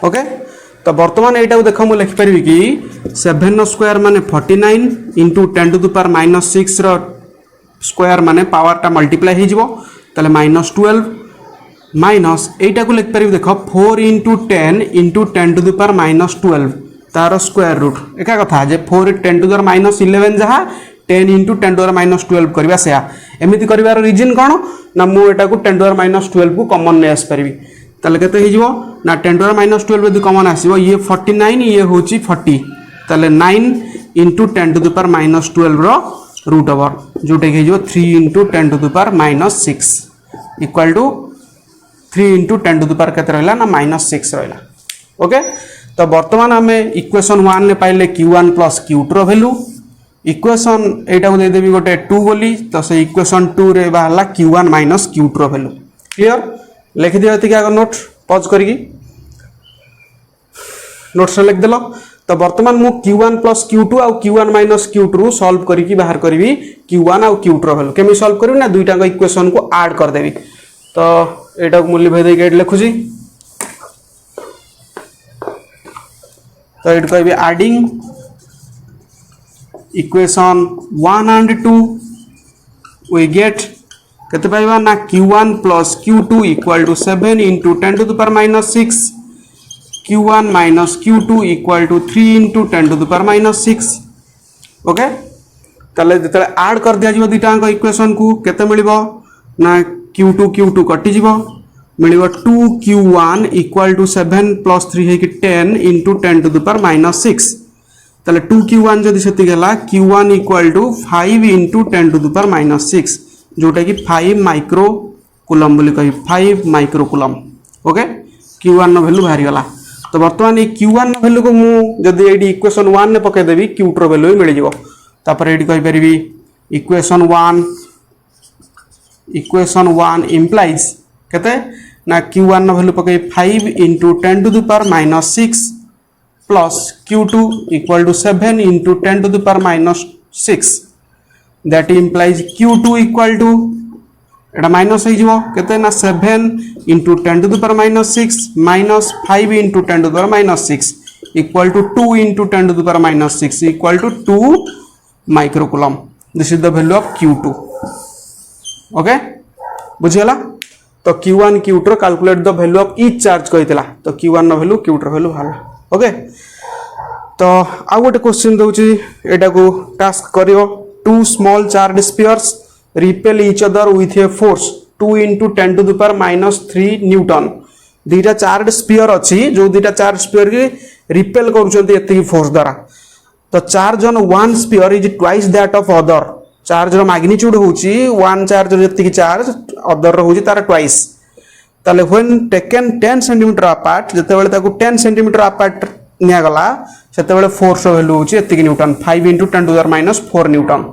ओके तो वर्तमान एटा देखो मु लिखि परबी कि 7 नो स्क्वायर माने 49 into 10 to the power -6 रो स्क्वायर माने पावर टा मल्टीप्लाई हे जिवो ताले -12 माइनस एटा को लिखि परबी देखो 4 into 10 into 10 to the power -12 तारो स्क्वायर रूट एका कथा जे 4 10 to the power -11 जहा 10 into 10 to the power -12 करबा सेया एमिति करबार रीजन कोन ना मु एटा को 10 to the power -12 को कॉमन ने आस परबी ताले केते हे जिवो ना 10 टू माइनस 12 यदि कॉमन आसीबो ये 49 ये होची 40 ताले 9 into 10 to the power minus 12 रो रूट ओवर जोटे के जो 3 into 10 to the power minus 6 equal to 3 into 10 to the power केते रहला ना माइनस 6 रहला। ओके तो वर्तमान आमे इक्वेशन 1 ने पाइले q1 प्लस q2 रो वैल्यू इक्वेशन एटा को दे देबी गोटे 2 बोली तो से इक्वेशन 2 रे बाहला q1 माइनस q2 रो वैल्यू क्लियर लिख दिया एतिक आगे नोट पॉज करिकी नोट्स लिख देलो। तो वर्तमान मु q1 प्लस q2 आ q1 माइनस q2 सॉल्व करिकी बाहर करबी q1 आ q2 रो वैल्यू केमी सॉल्व करबी ना दुईटा को इक्वेशन को ऐड कर देबी। तो एटा को मूल्य भेदे के लिखुजी तो एट कहबी adding equation 1 and 2 we get केते पाइबा ना q1 plus q2 equal to 7 into 10 to the power minus 6 q1 minus q2 equal to 3 into 10 to the power minus 6 okay तले जेतले ऐड कर दिया जिवो दुईटा को इक्वेशन को केते मिलिबो ना q2 कटि जिवो मिलिबो 2q1 equal to 7 plus 3 है कि 10 into 10 to the power minus 6 ताले 2q1 जदि सेति गेला q1 equal to 5 into 10 to the power minus 6 जोटा कि 5 माइक्रो कूलम बोली कहि 5 माइक्रो कूलम ओके q1 नो वैल्यू बाहरी गला। तो वर्तमान ये q1 नो वैल्यू को मु जदि एडी इक्वेशन 1 ने पके देबी q2 रो वैल्यू मिल जिवो तापर एडी कहि परिबी इक्वेशन 1 implies केते ना q1 नो वैल्यू पके 5 into 10 to the power minus 6 plus q2 equal to 7 into 10 to the power minus 6 that implies q2 equal to Etah minus है जिवो केते ना 7 into 10 to the power minus 6 minus 5 into 10 to the power minus 6 equal to 2 into 10 to the power minus 6 equal to 2 microcoulomb. This is the value of q2. Okay बुझियला तो q1 q2 calculate the value of each charge कहितला तो q1 नो value q2 value भाला okay. तो आ गोटे question दउची एटा को टास्क करियो two small charge spheres repel each other with a force 2 into 10 to the power minus 3 newton दीटा चार्ज स्फीयर अछि जो दीटा चार्ज स्फीयर के रिपेल करूछंती एति फोर्स द्वारा तो charge on one sphere is twice that of other charge row magnitude होची वन चार्ज जति चार्ज अदर रो होची तार ट्वाइस ताले व्हेन टेकन 10 सेंटीमीटर अपार्ट जते बेले ताको 10 सेंटीमीटर अपार्ट निया गला सेते बेले फोर्स रो वैल्यू होची एति Newton 5 into 10 to the minus 4 Newton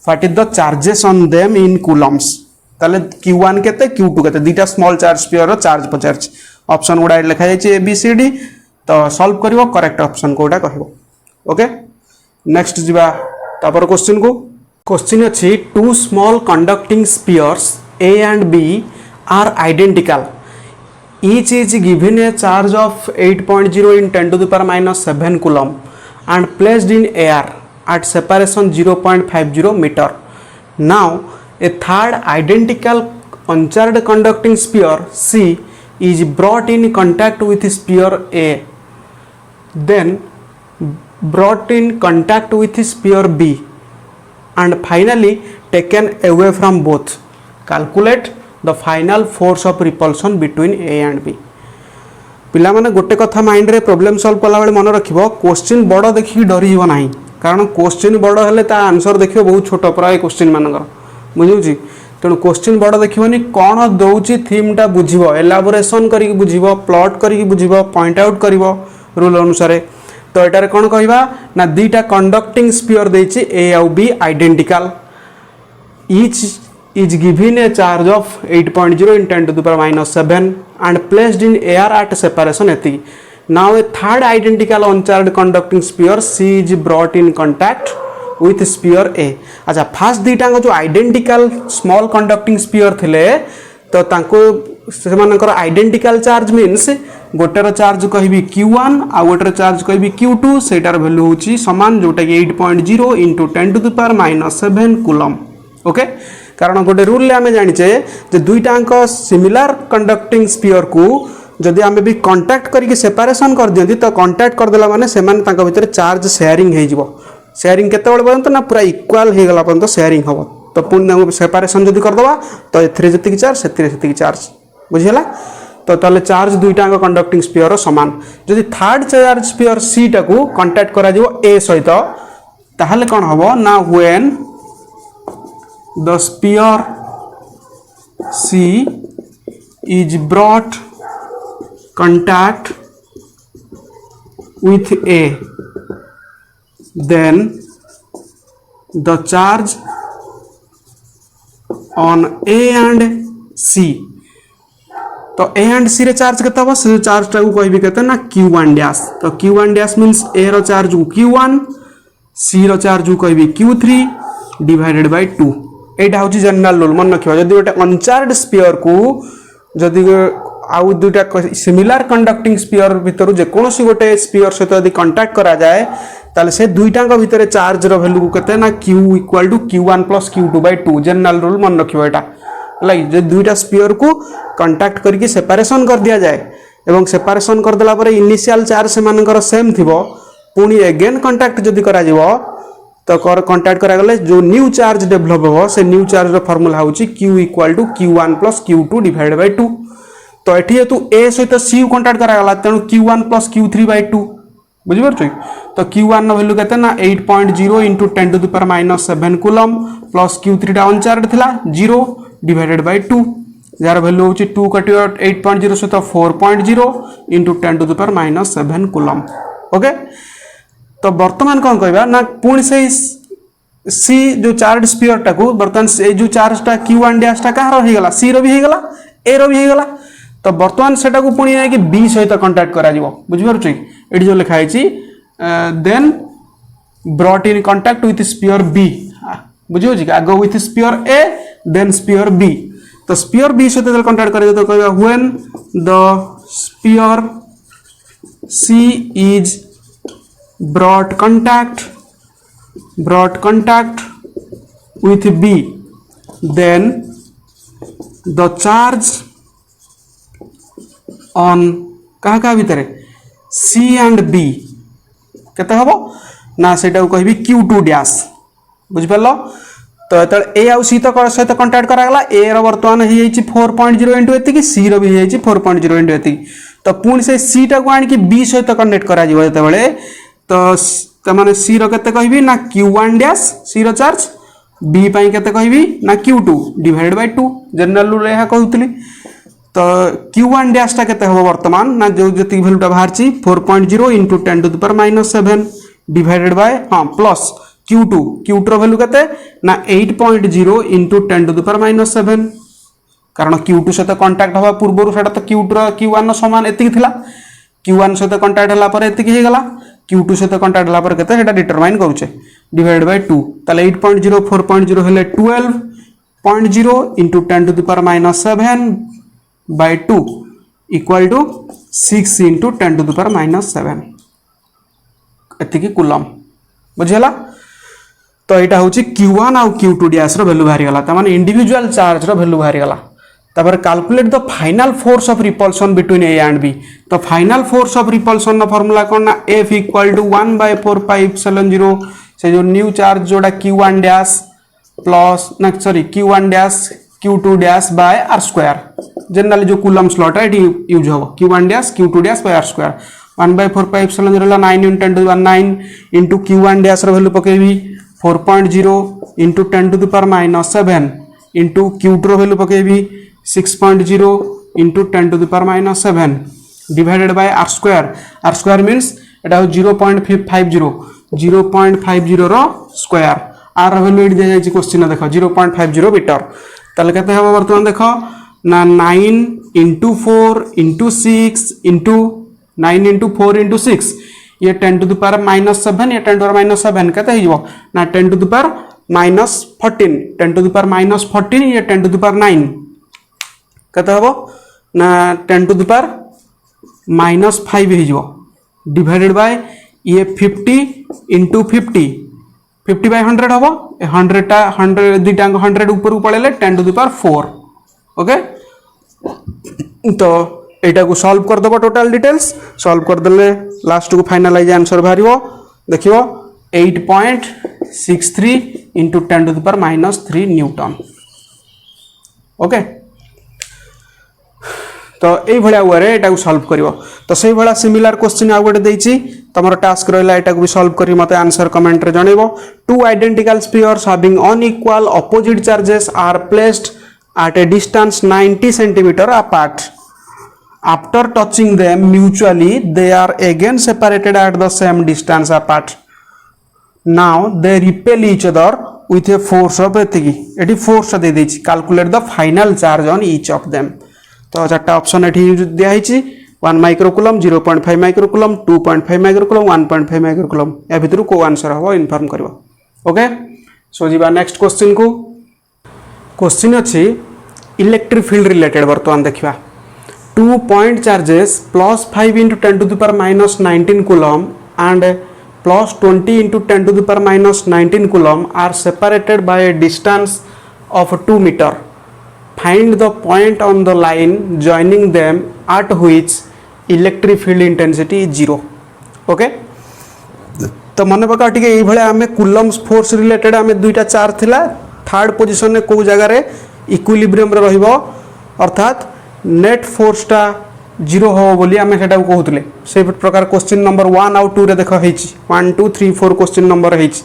what is the charges on them in Coulomb's ताले q1 केते q2 केते दीटा स्मॉल चार्ज स्फीयर रो चार्ज पचारछ ऑप्शन गुडा लिखा जाय छि abcd तो सॉल्व करिवो करेक्ट ऑप्शन कोडा कहबो ओके। नेक्स्ट जिबा तापर क्वेश्चन अछि two small conducting spheres a and b are identical each is given a charge of 8.0 in 10 to the power minus 7 coulomb and placed in air at separation 0.50 meter. Now a third identical uncharged conducting sphere c is brought in contact with sphere a then brought in contact with sphere b and finally taken away from both. Calculate the final force of repulsion between A and B. पिला माने गोटे कथा mind रे problem solve कला बेले मन रखिबो question बड़ देखि डरी जीव नाही कारण क्वेश्चन बड़ हेले ता आंसर देखिबो बहुत छोट प्राय क्वेश्चन मानकर बुझुची तेणु क्वेश्चन बड़ देखिबोनी कोन दउची थीम टा बुझिबो एलाबोरेशन करिक बुझिबो प्लॉट करिक बुझिबो पॉइंट आउट करिवो रूल अनुसार तो एटारे कोन कहबा ना दीटा कंडक्टिंग स्फीयर देछि A और B identical each is given a charge of 8.0 in 10 to the power minus 7 and placed in air at separation एति. Now a third identical uncharged conducting sphere C is brought in contact with sphere A. अच्छा first दीटा जो identical small conducting sphere थिले तो तांको सेमानकर identical charge means गोटेर charge कहबी q1 आ गोटेर charge कहबी q2 सेटार value होची समान जोटा कि 8.0 into 10 to the power minus 7 coulomb okay कारण गोटे रूल ले आमे जानिचे जे दुईटा अंक सिमिलर कंडक्टिंग स्फीयर को जदि आमे भी कांटेक्ट करके सेपरेशन कर दियंती तो कांटेक्ट कर देला माने सेमान तांका भितर चार्ज शेयरिंग हे जिवो शेयरिंग केते बळ पर्यंत ना पूरा इक्वल हे गला पर्यंत शेयरिंग हबो तो पुन सेपरेशन जदि कर दबा तो एथरे जति चार्ज सेतिरे सेति चार्ज बुझिला तो ताले चार्ज दुईटा कंडक्टिंग स्पीयर समान जदि थर्ड चार्ज स्पीयर सी टाकू कंटैक्ट करा जिवो ए सहित ताहले कोन हबो ना when the sphere C is brought contact with A, then the charge on A and C, तो A and C रे चार्ज केते हो से चार्ज टा को कहबी केते ना Q1 डैश, तो Q1 डैश मींस A रो चार्ज को Q1, C रो चार्ज को कहबी Q3 डिवाइडेड बाय 2। एटा होची जनरल रूल मन रखियो जदी ओटा अनचार्ज स्फीयर को जदी आउ दुटा सिमिलर कंडक्टिंग स्पीयर भितर जे कोनोसी गोटे स्पीयर सहित यदि कंटैक्ट करा जाए ताले से दुईटांग भितर चार्ज रो वैल्यू केते ना q equal to q1 plus q2 by 2 general rule मन रखियो एटा लाइक जे दुईटा स्पीयर को कंटैक्ट करके सेपरेशन कर दिया जाए एवं सेपरेशन कर देला परे इनिशियल चार्ज से मानकर सेम थिबो पुनी अगेन कंटैक्ट जदी करा जिवो तो कंटैक्ट करा गले जो न्यू चार्ज डेवलप हो से न्यू चार्ज रो फार्मूला होची q equal to q1 plus q2 divided by 2। तो एठी हेतु ए सहित सी कंटैक्ट करागला तेणु q1 प्लस q3 बाय 2 बुझी पारछ। तो q1 नो वैल्यू केते ना 8.0 into 10 to the power minus 7 coulomb plus q3 टा अनचार्ज थिला 0 डिवाइडेड बाय 2 जार वैल्यू होची 2 कटियो 8.0 सहित 4.0 into 10 to the power minus 7 coulomb. Okay तो वर्तमान कोन कहबा ना पुणी से सी जो चार्ज स्फीयर टाकू वर्तमान से जो चार्ज टा q1 डैश टा कहार हे गला सी रो भी हे गला ए रो भी हे गला तो वर्तमान सेटा को पुणी नै कि बी सहित कंटैक्ट करा जिवो बुझि पारछ एठी जो लिखा हैछि then brought in contact with sphere B बुझियो जी आगो with sphere A then sphere B तो स्फीयर बी सहित जब कंटैक्ट करे तो कहबा when the sphere C is brought contact with B, then the charge on कहा कहा भितर C and B केते हबो ना सेटा को कहबी Q2 डैश बुझ परलो तो एतल A आउ C तो सहित कंटैक्ट करा गला A रो वर्तमान हे हिची 4.0 इनटू एति की C रो भी हे हिची 4.0 इनटू एति तो पुणी से C टा को आनि की B सहित कनेक्ट करा जिवो जते बेले तो माने C रो केते कहबी ना Q1 डैश C रो चार्ज B पई केते कहबी ना Q2 divided by 2 general rule एहा कहउतली तो Q1 डैश टा केते हो वर्तमान ना जो जति वैल्यू टा बाहरची 4.0 into 10 to the power minus 7 divided by हां प्लस Q2 रो वैल्यू केते ना 8.0 into 10 to the power minus 7 कारण Q2 सहित कांटेक्ट हवा पूर्व सेटा तो Q2 रो Q1 समान एति थिला Q1 सहित कांटेक्ट हला पर एति हे गला Q2 सहित कांटेक्ट हला पर केते सेटा डिटरमाइन करूचे डिवाइडेड बाय 2 ताले 8.0 4.0 हेले 12.0 into 10 to the power minus 7 by 2 equal to 6 into 10 to the power minus 7 एति की कूलम बुझियला तो एटा होची Q1 और Q2 डैश रो वैल्यू बाहरी गला त माने इंडिविजुअल चार्ज रो वैल्यू बाहरी गला तबर calculate the final force of repulsion between A and B तो फाइनल फोर्स ऑफ रिपल्शन नो फार्मूला कोन ना F equal to 1 by 4 pi epsilon 0 से जो न्यू चार्ज जोड़ा Q1 डैश प्लस ना sorry Q1 dash Q2 dash by r square generally जो coulomb स्लॉट है एटी यूज हो Q1 dash Q2 dash by r square 1 by 4 pi epsilon 0 ला 9 into 10 to the power 9 into Q1 dash रो value पकेबी 4.0 into 10 to the power minus 7 into Q2 रो value पकेबी 6.0 into 10 to the power minus 7 divided by r square means এটা 0.50 रो square r value AD दे जाई question देखो 0.50 metre ताले केते हबो वर्तमान देखो ना 9 into 4 into 6 into 9 into 4 into 6 ये 10 to the power minus 7 ये 10 to the power minus 7 केते हिजो ना 10 to the power minus 14 10 to the power minus 14 ये 10 to the power 9 केते हबो ना 10 to the power minus 5 हिजो डिवाइडेड बाय ये 50 into 50 by 100 हबो 100 टा 100 दिटांग 100 ऊपर पळेले 10 to the power 4 ओके तो एटा को सॉल्व कर दबो टोटल डिटेल्स सॉल्व कर देले लास्ट को फाइनलाइज आंसर बाहरिबो देखिबो 8.63 into 10 to the power minus 3 newton okay तो यही वे यहाँ सल्व कर तो से भाया सिमिलर क्वेश्चन आउ गोटे तुम टास्क रहा यहाँ भी सल्व कर मत आंसर कमेंट रे जनइब two identical spheres having unequal opposite charges are placed at a distance 90 centimeter apart. After touching them mutually, they are again separated at the same distance apart. Now they repel each other with a force of एटी force दे देछि calculate the final charge on each of them. तो चार्टा option eighty दिया हिछि 1 microcoulomb 0.5 microcoulomb 2.5 microcoulomb 1.5 microcoulomb या भितर को answer हबो inform करबो. ओके सो जीवा नेक्स्ट क्वेश्चन को. क्वेश्चन अच्छी इलेक्ट्रिक फील्ड रिलेटेड बर्तमान देखा 2 point charges +5 × 10⁻⁻19 coulomb and +20 × 10⁻⁻19 coulomb are separated by a distance of 2 metre. Find the point on the line joining them at which electric field intensity is 0. Okay तो मन पका टिके एई भले आमे Coulomb's force related आमे दुईटा चार्ज थिला third position में कौ जगार इक्विलिब्रियम रहिबो अर्थात नेट फोर्सटा 0 हो बोली आमे सेटा कहूतले से प्रकार क्वेश्चन नंबर 1 आउ 2 रे देखो हेछि 1 2 3 4 क्वेश्चन नंबर हेछि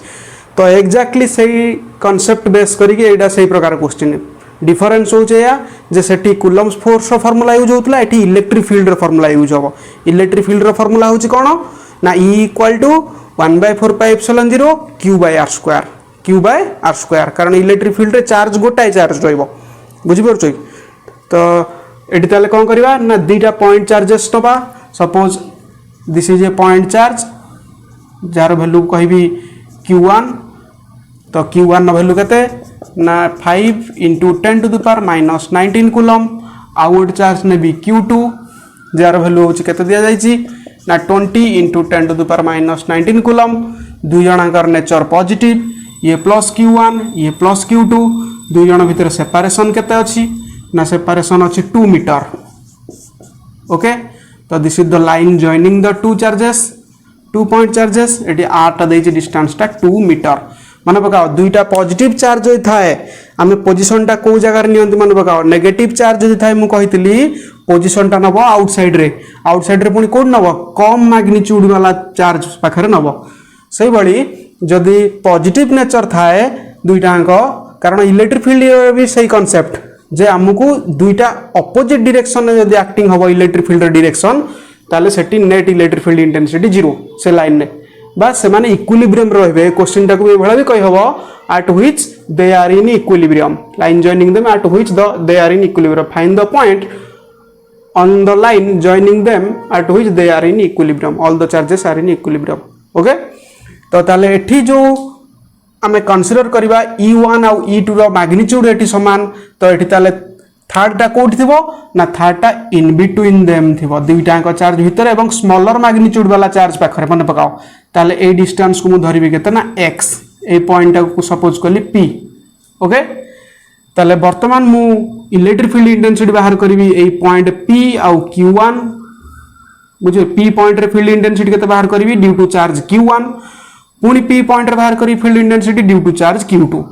तो एक्जाक्टली सही कांसेप्ट बेस करिके एटा सही प्रकार क्वेश्चन डिफरेंस होचे या जे सेठी कूलम्स फोर्स रो फार्मूला यूज होतला एठी इलेक्ट्रिक फील्ड रो फार्मूला यूज होबो. इलेक्ट्रिक फील्ड रो फार्मूला होछि कोन ना E = 1/4πε0 q/r². q/r² कारण इलेक्ट्रिक फील्ड रे चार्ज गोटाए चार्ज रहिबो बुझिपर छै. तो एटी ताले कोन करबा ना दुईटा पॉइंट चार्जेस नबा suppose this is a point charge jar value कहबी q1 तो q1 नो वैल्यू केते ना 5 × 10⁻⁻19 कूलम आउट चार्ज ने भी q2 जार वैल्यू होछि केते दिया जायछि ना 20 × 10⁻⁻19 कूलम दुई जणकर नेचर पॉजिटिव ये प्लस q1 ये प्लस q2 दुई जण भितर सेपरेशन केते अछि ना सेपरेशन अछि 2 मीटर. ओके तो this is the line joining the two charges 2 point charges eighty r टा देछि डिस्टेंस टा 2 मीटर. माने पकाओ दुईटा पॉजिटिव चार्ज होई थाए आमे पोजीशन टा को जगह रे नियंती माने पकाओ नेगेटिव चार्ज होई थाए मु कहितली पोजीशन टा नबो आउटसाइड रे पुनी कोड नबो कम मैग्नीट्यूड वाला चार्ज पाखरे नबो. सही बड़ी जदि पॉजिटिव नेचर थाए दुईटांक कारण इलेक्ट्रिक फील्ड भी सही कांसेप्ट जे आमको दुईटा अपोजिट डायरेक्शन में जदि एक्टिंग हबो इलेक्ट्रिक फील्ड डायरेक्शन ताले सेटी नेट इलेक्ट्रिक फील्ड इंटेंसिटी 0 से लाइन ने बा से माने इक्विलिब्रियम रहबे. क्वेश्चन टाको ए भला भी कहि हबो at which they are in equilibrium line joining them at which they are in equilibrium find the point on the line joining them at which they are in equilibrium all the charges are in equilibrium. Okay तो ताले एठी जो आमे consider करबा E1 आउ E2 रो magnitude एठी समान तो एठी ताले थर्ड टा कोठी थिबो ना थर्ड टा इन बिटवीन देम थिबो दुईटा को चार्ज भीतर एवं स्मॉलर मैग्नीट्यूड वाला चार्ज पाखरे मन पकाओ ताले ए डिस्टेंस को मु धरिबे केते ना x ए पॉइंट को सपोज करली p. ओके ताले वर्तमान मु इलेक्ट्रिक फील्ड इंटेंसिटी बाहर करी ए पॉइंट P आउ Q1 बुझे P पॉइंट रे फील्ड इंटेंसिटी केते बाहर करी ड्यू टू चार्ज Q1 पुनी P पॉइंट रे बाहर करी field intensity due to charge Q2.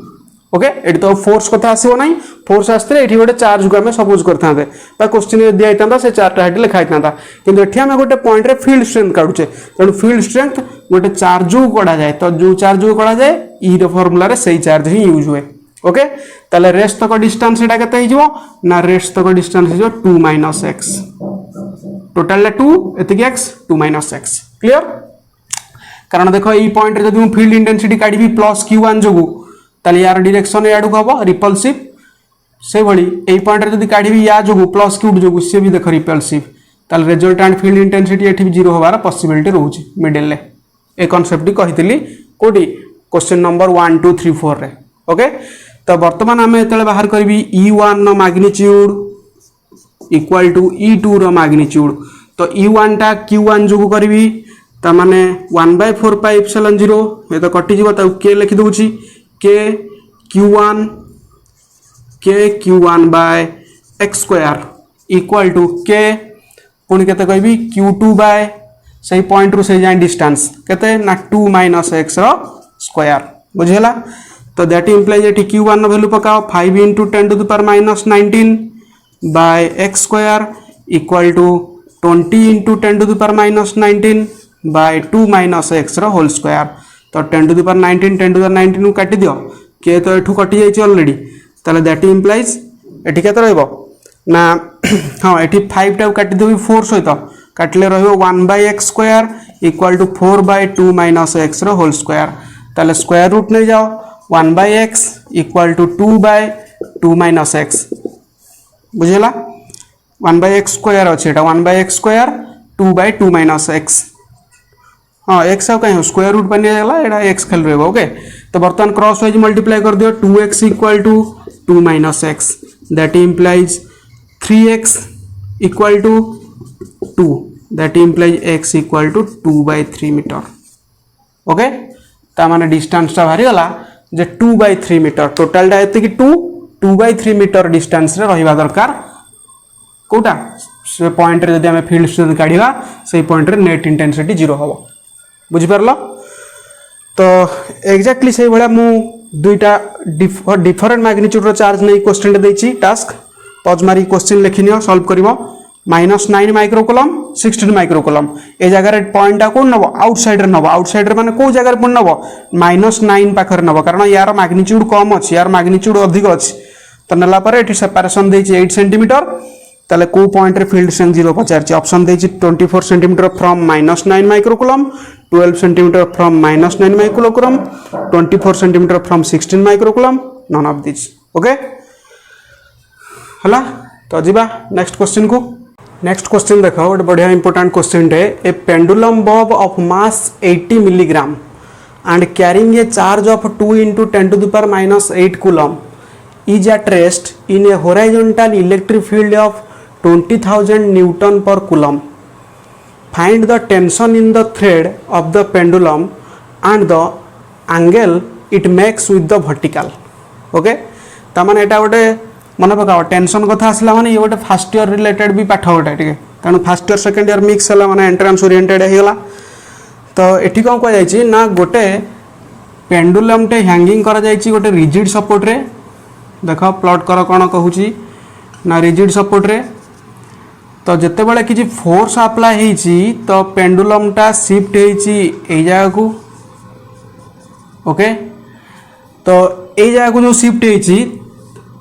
Okay एटी तो फोर्स कथा आसीबो नै फोर्स आस्ते एठी गोटे चार्ज को हमें सपोज करथांते बा क्वेश्चन रे दिया हितांता से चार्ट हेड लिखा हितांता किंतु एठी हमें गोटे पॉइंट रे फील्ड स्ट्रेंथ काढुचे तेनु फील्ड स्ट्रेंथ गोटे चार्ज को कढा जाय तो जो चार्ज को कढा जाय ई रो फार्मूला रे सही चार्ज ही यूज होय. ओके ताले रेस्ट तक डिस्टेंस एटा केते हिजो ना रेस्ट तक डिस्टेंस हिजो 2 - x total 2 एतिक x 2 - x clear. कारण देखो ई पॉइंट रे जदि हम फील्ड इंटेंसिटी काढिबी प्लस q1 जोगु ताले यार डायरेक्शन याडू हबो रिपल्सिव से भली ए पॉइंट रे जदि काढिबी या जोगु प्लस q जोगु से भी देखो रिपल्सिव ताले रिजल्टेंट फील्ड इंटेंसिटी एठी 0 होबार पॉसिबिलिटी रहउची मिडिल ले ए कांसेप्ट कहितली कोडी क्वेश्चन नंबर 1 2 3 4 रे. ओके तो वर्तमान आम जो बाहर करी E1 नो मैग्नीट्यूड इक्वल टू E2 रो मैग्नीट्यूड तो E1 टा Q1 जो करी ताने 1/4πε0 ये तो कटि जीव ताऊ के लिखि दउची के Q1/x² इक्वल टू के पुणी केते कहबी Q2 बाय सही पॉइंट रु से जाय डिस्टेंस केते ना 2 - x रो स्क्वायर बुझेला. तो दैट इम्प्लाइज एटी Q1 नो वैल्यू पकाओ 5 × 10⁻⁻19 by x² equal to 20 into 10 to the power minus 19 by 2 minus x whole square. तो 10 to the power 19 10 to the 19 को काटी दियो के तो एठू कटि जाइए ऑलरेडी ताले दैट इम्प्लाइज एठी केते रहइबो ना हाँ एठी 5 टा काटी देबी 4 सहित काटले रहइबो 1 by x square equal to 4 by 2 minus x whole square. ताले स्क्वायर रूट नहीं जाओ 1 by x equal to 2 by 2 minus x बुझेला 1 बाय एक्स स्क्वायर अच्छे 1 by x square 2 by 2 minus x हाँ एक्स आउ कहीं स्क्वायर रूट बन जाएगा एटा एक्स खेल रहे ओके। तो बर्तमान क्रॉस वाइज मल्टीप्लाई कर दियो 2x equal to 2 minus x that implies 3x equal to 2 that implies x equal to 2 by 3 metre okay. ता माने डिस्टेंस टा बाहरी गला जे 2 बाय 3 मीटर टोटल टा एते कि 2 बाय 3 मीटर डिस्टेंस रे रहिबा दरकार कोटा से पॉइंट रे जदि हमें फील्ड स्ट्रेंथ काढिबा से पॉइंट रे नेट इंटेंसिटी 0 हबो बुझि परलो। तो एग्जैक्टली से भाया मु दुईटा डिफरेंट मैग्नीट्यूड चार्ज नहीं क्वेश्चन देछि टास्क पॉज मारी क्वेश्चन लिखिनियो सॉल्व करिवो -9 माइक्रोकुलम 16 माइक्रोकुलम ए जगह पॉइंट टा कोन नबो आउटसाइड रे नबो आउटसाइड रे माने को जगह रे पुन नबो -9 पाखर नबो कारण यार मैग्नीट्यूड कम अछि यार मैग्नीट्यूड अधिक अछि। तो नेला पर एठी सेपरेशन देछि 8 सेंटीमीटर ताले को पॉइंट रे फील्ड स्ट्रेंथ 0 पचारछि ऑप्शन देछि 24 centimetre from -9 microcoulomb 12 centimetre from -9 microcoulomb 24 centimetre from 16 microcoulomb none of this okay हला। तो जिबा नेक्स्ट क्वेश्चन को नेक्स्ट क्वेश्चन देखो गोटे बढ़िया इंपोर्टेंट क्वेश्चन है a pendulum bob of mass 80 milligram and carrying a charge of 2 into 10 to the power -8 coulomb is at rest in a horizontal electric field of 20,000 Newton per coulomb. Find the tension in the thread of the pendulum and the angle it makes with the vertical. Okay? तामाने एटा गोटे मन पकाओ tension कथा आसला माने ये गोटे first year related भी पाठ गोटे टिके कारण first year second year mix हला माने एंट्रांस ओरिएंटेड हेगला। तो एठी कोन को जायछि ना गोटे पेंडुलम टे हैंगिंग करा जायछि गोटे रिजिड सपोर्ट रे देखो प्लॉट कर कोन कहूछि ना रिजिड सपोर्ट रे। तो जिते बड़े किसी फोर्स अप्लाई होइछि तो पेंडुलम टा शिफ्ट होइछि ए जगह को ओके। तो ए जगह को जो शिफ्ट होइछि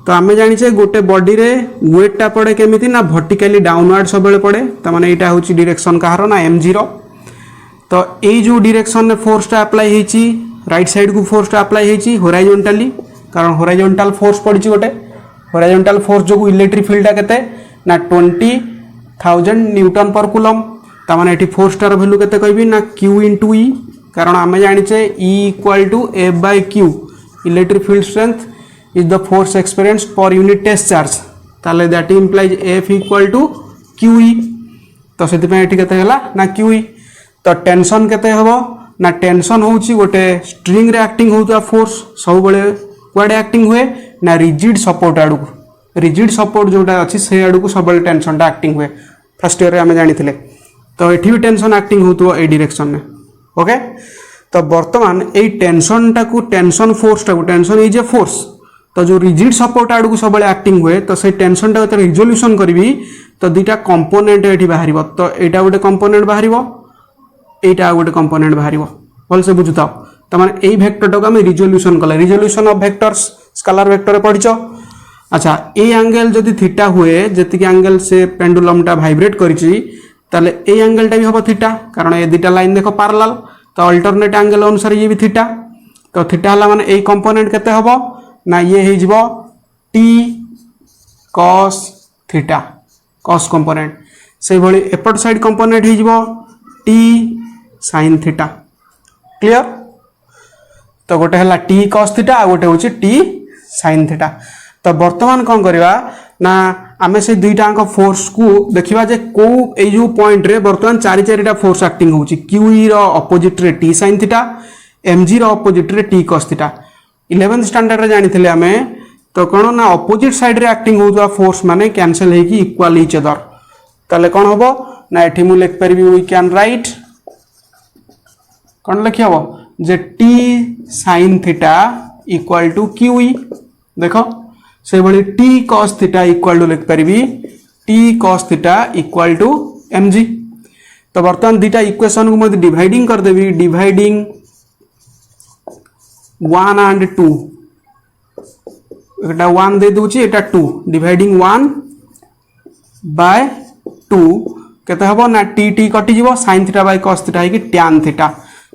तो आम जानिछे गोटे बॉडी रे वेट टा पड़े केमिति ना वर्टिकली डाउनवर्ड सब बेले पड़े तो माने एटा होछि डायरेक्शन कहार ना m0। तो ए जो डायरेक्शन में फोर्स टा अप्लाई होइछि राइट साइड को फोर्स टा अप्लाई होइछि हॉरिजॉन्टली कारण हॉरिजॉन्टल फोर्स पड़छि गोटे हॉरिजॉन्टल फोर्स जो इलेक्ट्रिक फील्ड टा केते ना 20,000 न्यूटन पर कुलम तामाने एठी फोर्स टार वैल्यू केते कहबी ना q into e कारण आमे जानिछे e equal to f by q electric field strength is the force experienced per unit test charge ताले that implies f equal to qe। तो सेति पे एठी केते हला ना qe। तो टेंशन केते हबो ना टेंशन होउची गोटे स्ट्रिंग रे एक्टिंग होता फोर्स सब बेले क्वाडे एक्टिंग हुए ना रिजिड सपोर्ट आडू रिजिड सपोर्ट जोटा अच्छी से आड़ को सब टेंशन टा एक्टिंग हुए फर्स्ट ईयर आम जानी तो ये भी टेंशन एक्टिंग हो ए डायरेक्शन में ओके। तो बर्तमान ये टेंशन टाकू टेंशन फोर्स टाकू टेंशन इज ए फोर्स तो जो रिजिड सपोर्ट आड़ को सब एक्टिंग हुए तो से टेंशन टा रिजोल्यूशन करी तो दुईटा कंपोनेंट ये बाहर तो यहाँ गोटे कंपोनेंट बाहर यहाँ गोटे कंपोनेंट बाहर भल से बुझुता तो मैंने यही भेक्टर टाक आम रिजोल्यूशन कले resolution of vectors scalar vector पढ़िच। अच्छा ए एंगल जदि थीटा हुए जी एंगल से पेंडुलम टा भाइब्रेट करिछि ताले ए एंगल टा भी हम थीटा कारण ए दुटा लाइन देखो पैरेलल तो अल्टरनेट एंगल अनुसार ये भी थीटा। तो थीटा हला माने ए कंपोनेंट केते हबो ना ये हे जिवो T cos theta cos component से भली एपट साइड कंपोनेंट हे जिवो टी sin थीटा क्लियर। तो गोटे हला टी cos थीटा आ गोटे होची टी sin थीटा। तो बर्तमान कौन करवा ना आमे से दुईटा फोर्स को देखिबा जे को ए जो पॉइंट रे बर्तमान चारि चारिटा फोर्स एक्टिंग होची QE रो ऑपोजिट रे T sin थीटा MG रो ऑपोजिट रे T cos theta 11th standard रे जानिथिले आमे तो कोन ना ऑपोजिट साइड रे एक्टिंग होउवा फोर्स माने कैंसिल हेकी इक्वल इच अदर ताले कोन होबो ना एठी मु लिख परबी वी कैन राइट कोन लिखि हबो जे T sin theta equal to QE देखो से भली T cos theta equal to लिख पारि T cos theta equal to mg। तो बर्तमान दुटा इक्वेशन को मैं dividing करदेवी, dividing 1 and 2, Etah 1 they दूची, Etah 2, dividing 1 by 2 केते हबो ना टी टी कटि जीवो, sin theta by cos theta है tan थीटा।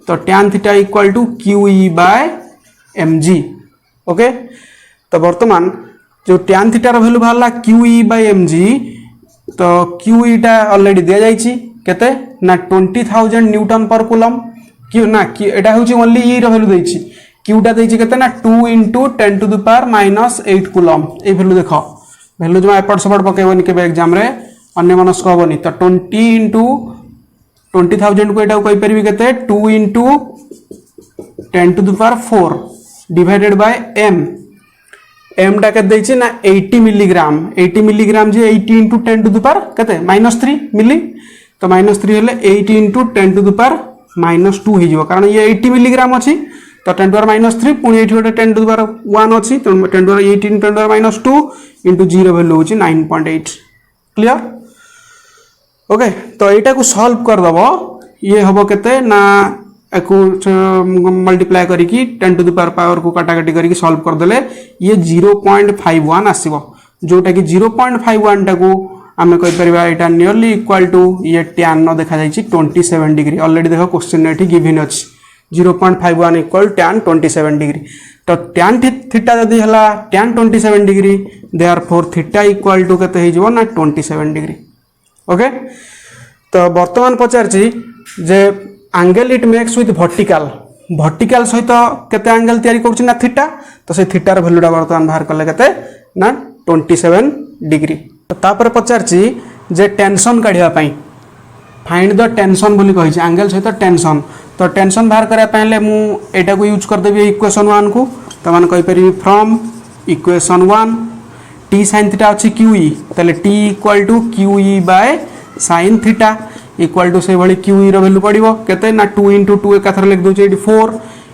तो tan theta equal to QE by mg। ओके, तो वर्तमान जो tan थीटा रो वैल्यू बाहरला QE बाय mg, तो QE टा ऑलरेडी दिया जाइछि केते ना 20000 न्यूटन पर कूलम। क्यू ना एटा होछि ओनली ई रो वैल्यू दैछि, Q टा दैछि केते ना 2 × 10⁻⁸ कूलम। ए वैल्यू देखो, वैल्यू जो एपट सपट पकेबनी केबे एग्जाम रे अन्य मनस्क हबनी। तो 20 × 20000 को एटा कहि परबी केते 2 × 10⁴ डिवाइडेड बाय m। m टा के दैछि ना 80 मिलीग्राम, 80 मिलीग्राम जे 80 × 10⁻ केते -3 मिली। तो -3 हेले 80 × 10⁻² हो जिवो, कारण ये 80 मिलीग्राम अछि। तो 10⁻³ पुणी एठी गोटे 10⁻1 अछि, तो 10⁻18 10⁻² इंटू 0 वैल्यू होछि 9.8। क्लियर? ओके, तो एटा को सॉल्व कर दबो, ये हबो केते ना एको मल्टीप्लाई करिकी 10⁻⁴ को काटाकाटी करिकी सॉल्व कर देले ये 0.51 आसीबो, जोटा कि 0.51 टा को आमे कहि परिबा एटा नियरली इक्वल टू ये tan न देखा जाइछि 27 डिग्री। ऑलरेडी देखो क्वेश्चन एठी गिवन अछि 0.51 इक्वल tan 27 डिग्री। तो tan थीटा जदी हला tan 27 degree, therefore theta equal to केते हे जिवो ना 27 डिग्री। ओके, तो वर्तमान पचारछि जे angle it makes with vertical, vertical सहित केते एंगल तयारी करछि ना थीटा। तो से थीटा र वैल्यूटा वर्तमान बाहर करले केते ना 27 डिग्री। तो तापर पचारछि जे टेंशन काढिया पई फाइंड द टेंशन बोली कहि छै, एंगल सहित टेंशन। तो टेंशन बाहर करा पहले मु एटा को यूज कर देबी इक्वेशन 1 को। तो मान कहि परिबी from equation 1 t sin theta अछि QE, तले t equal to QE by sin theta equal to से भली QE रो वैल्यू पडिबो केते ना 2 × 2 एकाथर लिख दोछि एठी 4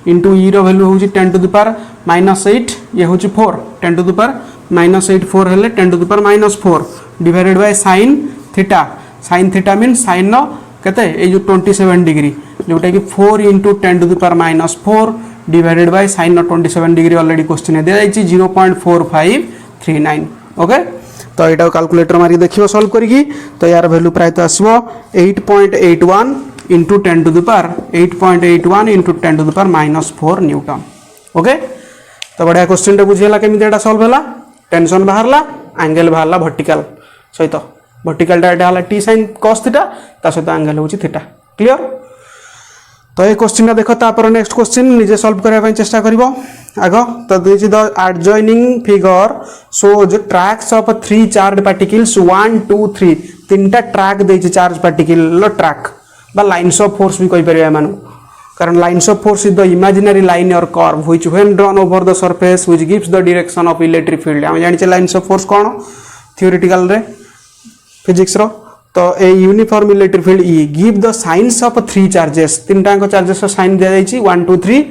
इंटू e रो वैल्यू होछि 10⁻⁻8, ये होछि 4 10⁻⁻8 4 हेले 10⁻⁻4 divided by sin theta. sin theta mean sin नो केते ए जो 27 डिग्री, जोटा कि 4 × 10⁻⁻4 डिवाइडेड बाय sin नो 27 डिग्री। ऑलरेडी क्वेश्चन दे जाइछि 0.4539। ओके, तो एटा कैलकुलेटर मारी देखियो सॉल्व करिकी। तो यार वैल्यू प्राय तो आसीबो 8.81 × 10⁻8.81 × 10⁻⁻4 न्यूटन। ओके, तो बढ़िया क्वेश्चन टा बुझियला केमिति एटा सॉल्व होला। टेंशन बाहरला, एंगल बाहरला वर्टिकल सहित, वर्टिकल टा एटा हला t sin cos थीटा, ता सहित एंगल होछि थीटा। क्लियर? तो ये क्वेश्चन देखो, तापर नेक्स्ट क्वेश्चन निजे सॉल्व करबा चेष्टा करिवो आगो। तो this the adjoining figure shows tracks of 3 charge particles 1 2 3, तीनटा ट्रैक देछि चार्ज पार्टिकल लो ट्रैक बा लाइन्स ऑफ फोर्स भी कहि परिबा मानु, कारण lines of force is the imaginary line or curve which when drawn over the surface which gives the direction of electric field. हम जानि छै लाइन्स ऑफ फोर्स कोन थ्योरेटिकल रे फिजिक्स रो। तो a uniform electric field E give the science of 3 charges, तीनटा को charges rho sine दिया जाइछि 1 2 3,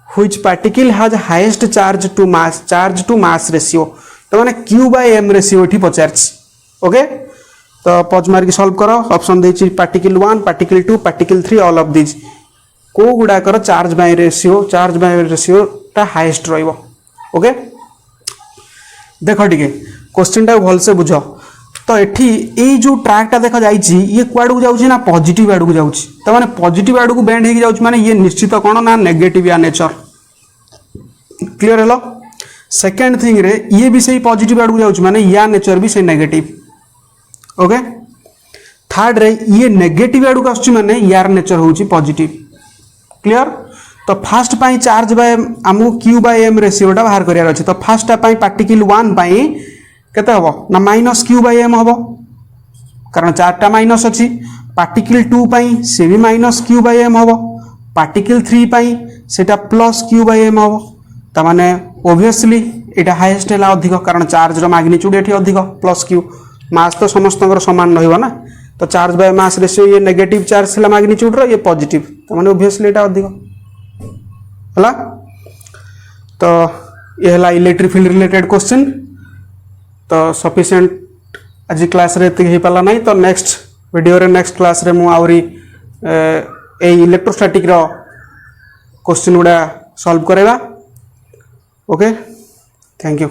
which particle has highest charge to mass ratio. तो माने q बाय m रेशियो एठी पचारछि। ओके, तो पॉज मार के सॉल्व करो। ऑप्शन देछि particle 1 particle 2 particle 3 all of this को गुडा कर चार्ज बाय रेशियो ता हाईएस्ट रहइबो। ओके, देखो ठीक है क्वेश्चन टा भल से बुझो। तो एठी ए जो ट्रैक टा देखा जाइछि ये क्वाड को जाउछि ना पॉजिटिव आड़ को जाउछि। तो माने पॉजिटिव आड़ को बेंड हे जाउछि, माने ये निश्चित कोन ना नेगेटिव या nature. Clear hello? Second thing रे ये भी सही पॉजिटिव आड़ को जाउछि, माने या नेचर भी सही नेगेटिव। ओके, थर्ड रे ये नेगेटिव आड़ को आछि, माने यार नेचर होउछि पॉजिटिव। क्लियर? तो फर्स्ट पाई चार्ज बाय हमु q बाय m रेशियो टा बाहर करियार अछि। तो फर्स्ट पाई पार्टिकल 1 पाई केते हबो ना माइनस q बाय m हबो, कारण चारटा माइनस अछि। पार्टिकल 2 पाई से भी माइनस q बाय m हबो, पार्टिकल 3 पाई सेटा प्लस q बाय m हबो। त माने ऑब्वियसली एटा हाईएस्ट हला अधिक, कारण चार्ज रो मैग्नीट्यूड एठी अधिक प्लस q, मास तो समस्तଙ୍କର समान रहइबो ना। तो चार्ज बाय मास रेशियो ये नेगेटिव चार्ज हला मैग्नीट्यूड रो, ये पॉजिटिव, त माने ऑब्वियसली एटा अधिक हला। तो ये हला इलेक्ट्रिक फील्ड रिलेटेड क्वेश्चन। तो सफिशिएंट आज क्लास रे एतिक हो पाला नहीं तो नेक्स्ट वीडियो रे नेक्स्ट क्लास रे मु आउरी ए इलेक्ट्रोस्टैटिक रो क्वेश्चन गुड़ा सॉल्व करेगा। Okay, thank you.